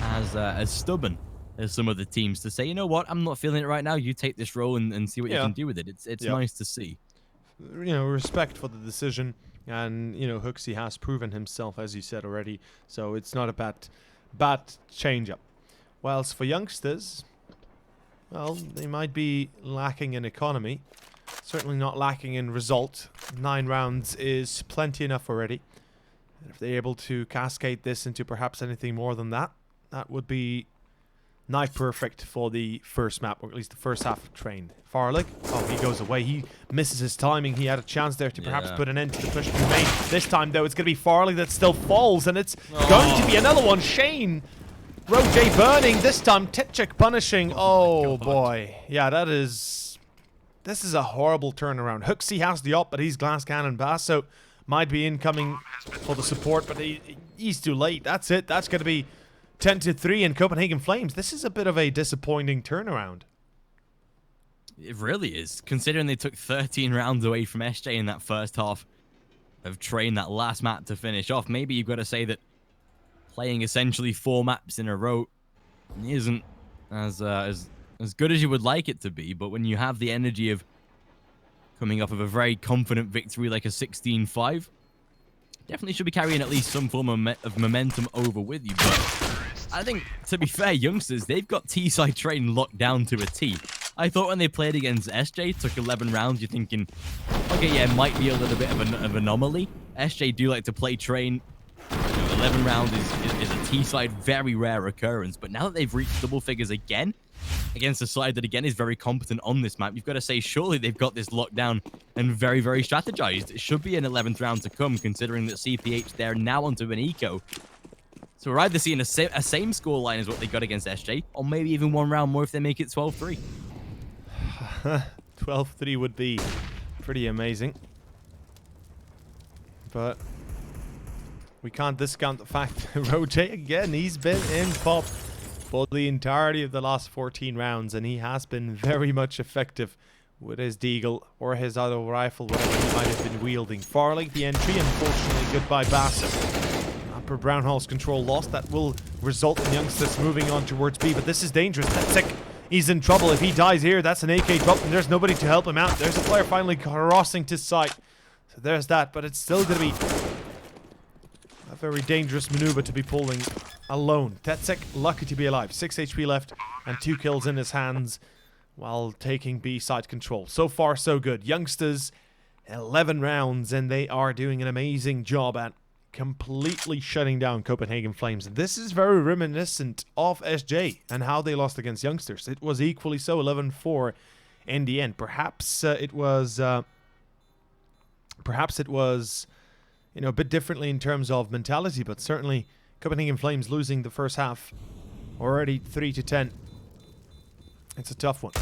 as stubborn as some of the teams to say, you know what, I'm not feeling it right now. You take this role and see what you can do with it. It's nice to see. You know, respect for the decision. And, you know, Hooksy has proven himself, as you said already. So, it's not a bad change-up. Whilst for youngsters, well, they might be lacking in economy. Certainly not lacking in result. 9 rounds is plenty enough already. And if they're able to cascade this into perhaps anything more than that, that would be nigh perfect for the first map, or at least the first half of Train. Farlig, oh, he goes away. He misses his timing. He had a chance there to perhaps put an end to the push to main. This time, though, it's going to be Farlig that still falls, and it's going to be another one. Shane, Roger burning. This time, Titchik punishing. Oh, boy. Yeah, this is a horrible turnaround. Hooksy has the op, but he's Glass Cannon Basso. Might be incoming for the support, but he's too late. That's it. That's going to be 10-3 in Copenhagen Flames. This is a bit of a disappointing turnaround. It really is, considering they took 13 rounds away from SJ in that first half of Train, that last map to finish off. Maybe you've got to say that playing essentially 4 maps in a row isn't as good as you would like it to be, but when you have the energy of coming off of a very confident victory like a 16-5, definitely should be carrying at least some form of momentum over with you. But I think, to be fair, youngsters, they've got T-side Train locked down to a T. I thought when they played against SJ, took 11 rounds, you're thinking, okay, yeah, might be a little bit of an anomaly. SJ do like to play Train. 11 rounds is a T-side, very rare occurrence. But now that they've reached double figures again, against a side that, again, is very competent on this map, you've got to say, surely they've got this locked down and very, very strategized. It should be an 11th round to come, considering that CPH, they're now onto an eco. So we're either seeing a same scoreline as what they got against SJ, or maybe even one round more if they make it 12-3. 12-3 would be pretty amazing. But we can't discount the fact that Roger, again, he's been in pop for the entirety of the last 14 rounds, and he has been very much effective with his deagle or his auto rifle, whatever he might have been wielding. Farlig, the entry, unfortunately, goodbye Basso. Upper Brownhall's control lost. That will result in youngsters moving on towards B, but this is dangerous. Tetsik, he's in trouble. If he dies here, that's an AK drop, and there's nobody to help him out. There's a player finally crossing to site. So there's that, but it's still going to be a very dangerous maneuver to be pulling alone. Tetsik, lucky to be alive. 6 HP left and 2 kills in his hands while taking B side control. So far, so good. Youngsters, 11 rounds, and they are doing an amazing job at completely shutting down Copenhagen Flames. This is very reminiscent of SJ and how they lost against youngsters. It was equally so, 11-4 in the end. Perhaps it was perhaps it was, a bit differently in terms of mentality, but certainly Copenhagen Flames losing the first half already 3-10. It's a tough one.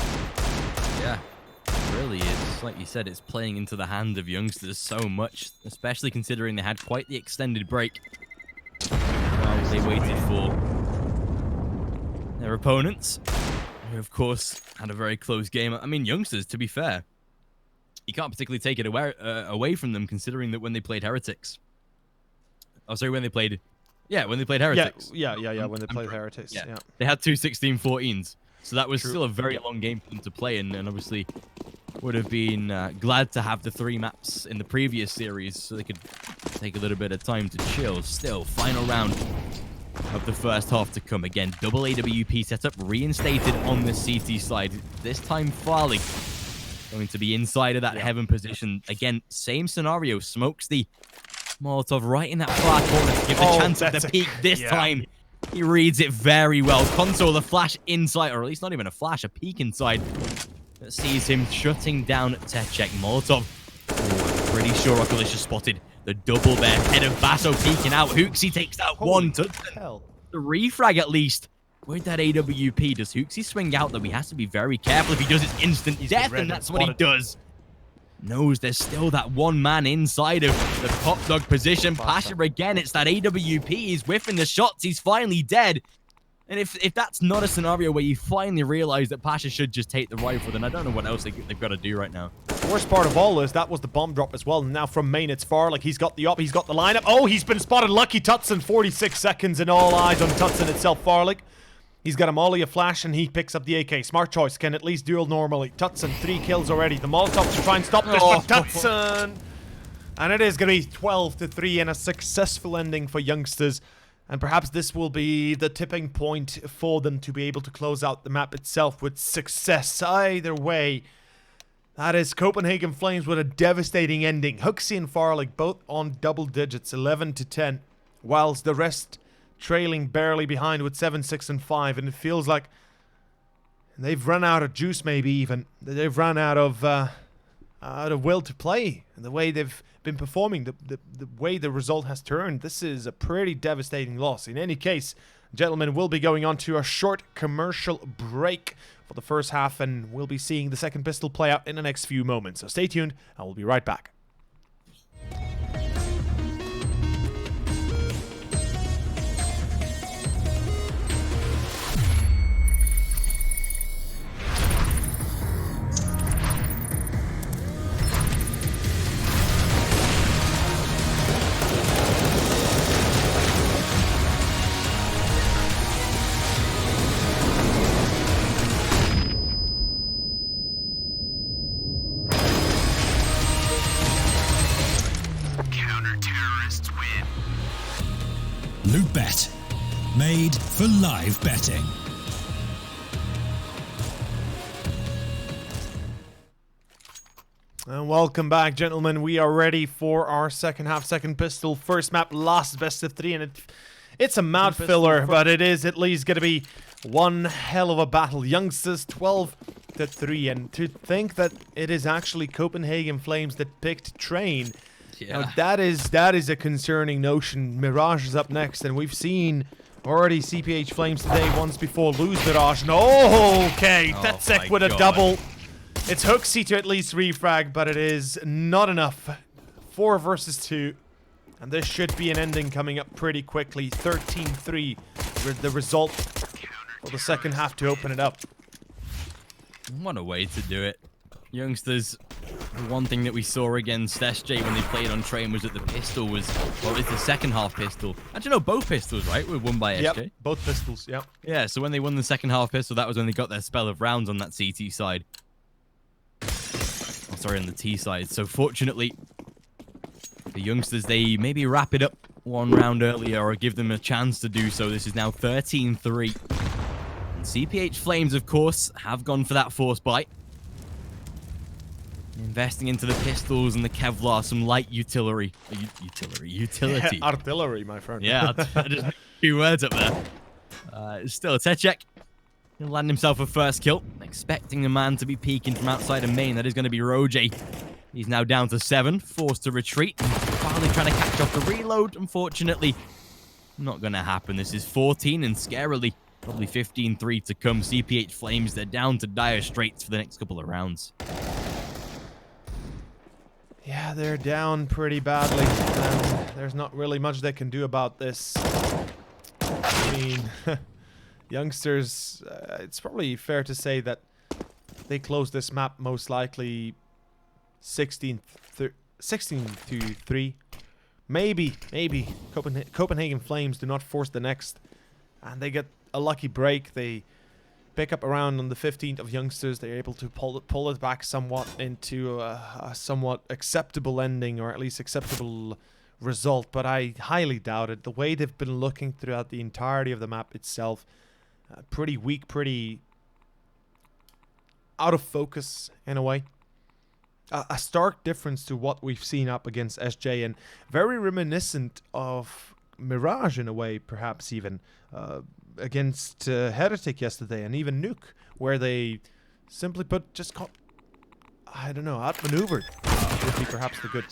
Yeah, it really is. Like you said, it's playing into the hand of youngsters so much, especially considering they had quite the extended break while they waited for their opponents, who of course had a very close game. I mean, youngsters, to be fair, you can't particularly take it away from them, considering that when they played Heretics, when they played Heretics. Yeah, when they played Heretics. Yeah. They had 2 16-14s. So that was True. still a very long game for them to play, and obviously would have been glad to have the 3 maps in the previous series so they could take a little bit of time to chill. Still, final round of the first half to come. Again, double AWP setup reinstated on the CT side. This time, Farley going to be inside of that heaven position. Again, same scenario. Smokes the Molotov right in that far corner to give the chance of the peak. This time, he reads it very well. Console, the flash inside, or at least not even a flash, a peek inside. That sees him shutting down Techek. Molotov. Ooh, pretty sure Oculus spotted the double there. Head of Basso peeking out. Hooksy takes out one. The refrag at least. With that AWP, does Hooksy swing out, though? He has to be very careful. If he does, it's instant death, and that's what he does. Knows there's still that one man inside of the pop dog position. Pasha again, it's that AWP. He's whiffing the shots. He's finally dead. And if that's not a scenario where you finally realize that Pasha should just take the rifle, then I don't know what else they've got to do right now. The worst part of all is that was the bomb drop as well. And now from main, it's Farley. He's got the up. He's got the lineup. Oh, he's been spotted. Lucky Tutson. 46 seconds and all eyes on Tutson itself. Farley. He's got a molly, a flash, and he picks up the AK. Smart choice. Can at least duel normally. Tutson, 3 kills already. The Molotov to try and stop this, but Tutson! And it is going to be 12-3 and a successful ending for youngsters. And perhaps this will be the tipping point for them to be able to close out the map itself with success. Either way, that is Copenhagen Flames with a devastating ending. Hooksy and Farley both on double digits, 11-10, whilst the rest trailing barely behind with 7, 6, and 5, and it feels like they've run out of juice, maybe even. They've run out of will to play, and the way they've been performing, the way the result has turned. This is a pretty devastating loss. In any case, gentlemen, we'll be going on to a short commercial break for the first half, and we'll be seeing the second pistol play out in the next few moments. So stay tuned, and we'll be right back. Loot.bet, made for live betting. And welcome back, gentlemen. We are ready for our second half, second pistol, first map, last best of 3, and it's a mouth filler, but it is at least going to be one hell of a battle. Youngsters 12-3, and to think that it is actually Copenhagen Flames that picked Train. Yeah. Now, that is a concerning notion. Mirage is up next, and we've seen already CPH Flames today once before lose Mirage. No, okay, that's it with a double. It's Hooksy to at least refrag, but it is not enough. 4 versus 2, and this should be an ending coming up pretty quickly. 13-3 with the result for the second half to open it up. What a way to do it. Youngsters, the one thing that we saw against SJ when they played on Train was that the pistol was, well, it's the second half pistol. Actually, no, both pistols, right, were won by SJ. Yep, both pistols, yep. Yeah, so when they won the second half pistol, that was when they got their spell of rounds on that CT side. Oh, sorry, on the T side. So fortunately, the youngsters, they maybe wrap it up one round earlier or give them a chance to do so. This is now 13-3. And CPH Flames, of course, have gone for that force bite. Investing into the pistols and the Kevlar, some light utility. Yeah, artillery, my friend. Yeah, I just made 2 words up there. Still, Techek he'll land himself a first kill. Expecting the man to be peeking from outside of main. That is going to be Roje. He's now down to 7, forced to retreat. Finally trying to catch off the reload. Unfortunately, not going to happen. This is 14 and scarily, probably 15-3 to come. CPH Flames, they're down to dire straits for the next couple of rounds. Yeah, they're down pretty badly, and there's not really much they can do about this. I mean, youngsters, it's probably fair to say that they closed this map most likely 16 to 3. Maybe Copenhagen Flames do not force the next, and they get a lucky break. They pick up around on the 15th of youngsters. They're able to pull it back somewhat into a somewhat acceptable ending, or at least acceptable result, but I highly doubt it. The way they've been looking throughout the entirety of the map itself, pretty weak, pretty out of focus in a way. A stark difference to what we've seen up against SJ, and very reminiscent of Mirage in a way, perhaps even against Heretic yesterday, and even Nuke, where they simply put just I don't know, outmaneuvered would be perhaps the good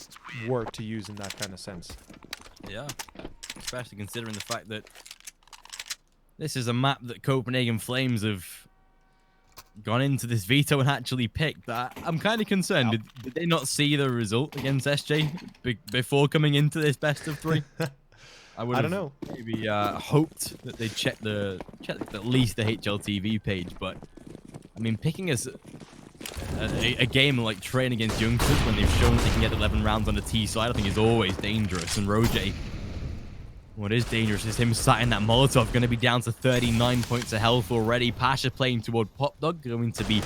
word to use in that kind of sense. Yeah, especially considering the fact that this is a map that Copenhagen Flames have gone into this veto and actually picked. That I'm kind of concerned. Yep. Did they not see the result against SJ before coming into this best of 3? I don't know. Maybe hoped that they'd check at least the HLTV page, but I mean, picking as a game like Train against youngsters when they've shown that they can get 11 rounds on the T side, I think is always dangerous. And Roger, what is dangerous is him sat in that Molotov, going to be down to 39 points of health already. Pasha playing toward Pop Dog, going to be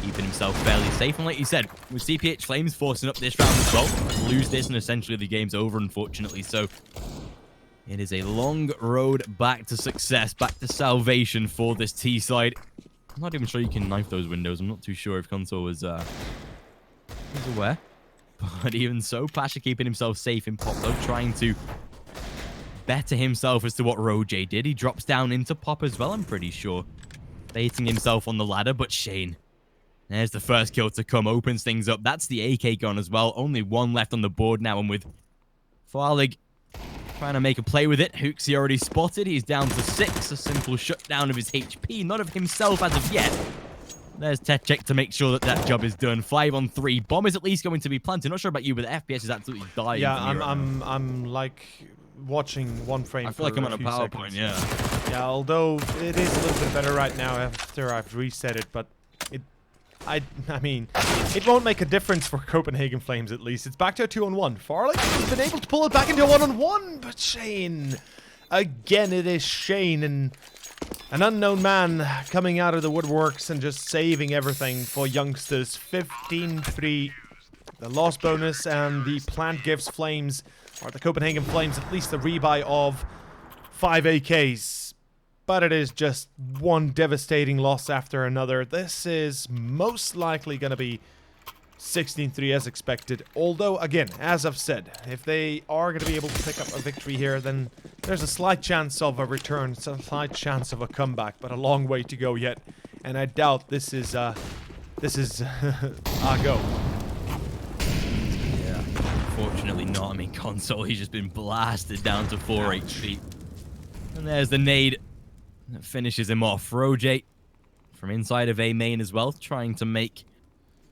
keeping himself fairly safe. And like you said, with CPH Flames forcing up this round as well, lose this and essentially the game's over, unfortunately. So it is a long road back to success, back to salvation for this T side. I'm not even sure you can knife those windows. I'm not too sure if Console was aware. But even so, Pasha keeping himself safe in Pop Dog, trying to better himself as to what Roger did. He drops down into Pop as well, I'm pretty sure. Baiting himself on the ladder, but Shane, there's the first kill to come, opens things up. That's the AK gun as well. Only one left on the board now, and with Farlig trying to make a play with it. Hooksy already spotted. He's down to 6. A simple shutdown of his HP. Not of himself as of yet. There's Techcheck to make sure that that job is done. 5 on 3. Bomb is at least going to be planted. Not sure about you, but the FPS is absolutely dying. Yeah, I'm like watching one frame. I feel like I'm on a seconds. PowerPoint, yeah. Yeah, although it is a little bit better right now after I've reset it, but I mean, it won't make a difference for Copenhagen Flames at least. It's back to a 2-on-1. Farley has been able to pull it back into a 1-on-1, but Shane, again, it is Shane, and an unknown man coming out of the woodworks and just saving everything for youngsters. 15-3, the loss bonus and the plant gives Flames, or the Copenhagen Flames, at least a rebuy of 5 AKs. But it is just one devastating loss after another. This is most likely going to be 16-3 as expected. Although, again, as I've said, if they are going to be able to pick up a victory here, then there's a slight chance of a return, a slight chance of a comeback, but a long way to go yet. And I doubt this is a go. Yeah, unfortunately not. I mean, Console, he's just been blasted down to 4 HP. And there's the nade that finishes him off. Roger from inside of A main as well, trying to make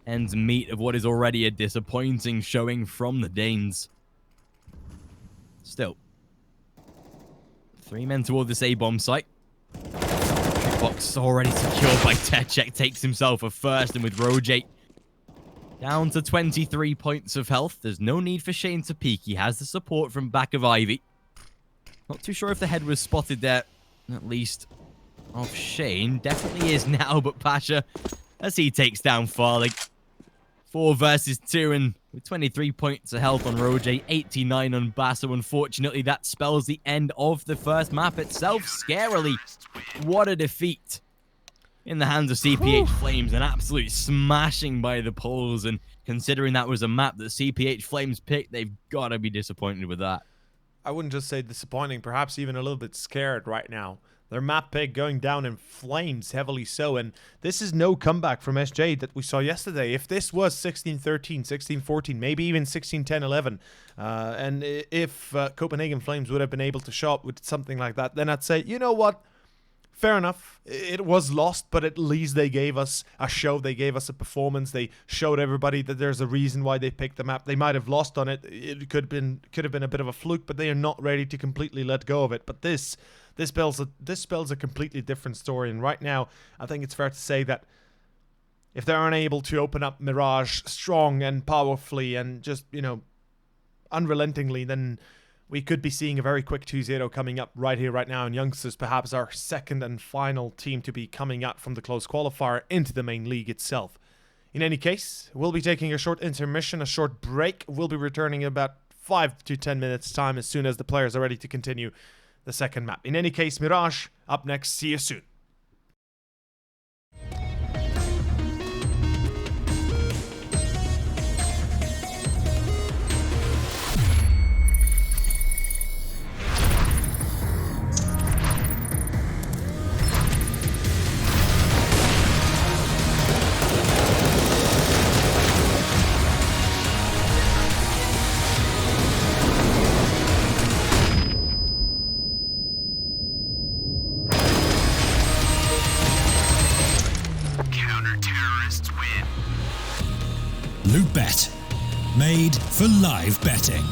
ends meet of what is already a disappointing showing from the Danes. Still, 3 men toward this A-bomb site. Box already secured by Techcheck, takes himself a first, and with Roger down to 23 points of health, there's no need for Shane to peek. He has the support from back of Ivy. Not too sure if the head was spotted there, at least of Shane. Definitely is now, but Pasha, as he takes down Farlig. 4 versus 2, and with 23 points of health on Roger, 89 on Basso. Unfortunately, that spells the end of the first map itself. Scarily, what a defeat in the hands of CPH Flames. An absolute smashing by the Poles, and considering that was a map that CPH Flames picked, they've got to be disappointed with that. I wouldn't just say disappointing, perhaps even a little bit scared right now. Their map pick going down in flames, heavily so, and this is no comeback from SJ that we saw yesterday. If this was 16-13, 16-14, maybe even 16-10-11, and if Copenhagen Flames would have been able to show up with something like that, then I'd say, you know what? Fair enough. It was lost, but at least they gave us a show. They gave us a performance. They showed everybody that there's a reason why they picked the map. They might have lost on it. It could have been a bit of a fluke, but they are not ready to completely let go of it. But this spells a completely different story. And right now, I think it's fair to say that if they aren't able to open up Mirage strong and powerfully and just, unrelentingly, then we could be seeing a very quick 2-0 coming up right here, right now. And Youngsters, perhaps our second and final team to be coming out from the close qualifier into the main league itself. In any case, we'll be taking a short intermission, a short break. We'll be returning in about 5 to 10 minutes time as soon as the players are ready to continue the second map. In any case, Mirage, up next. See you soon. Loot.bet. Made for live betting.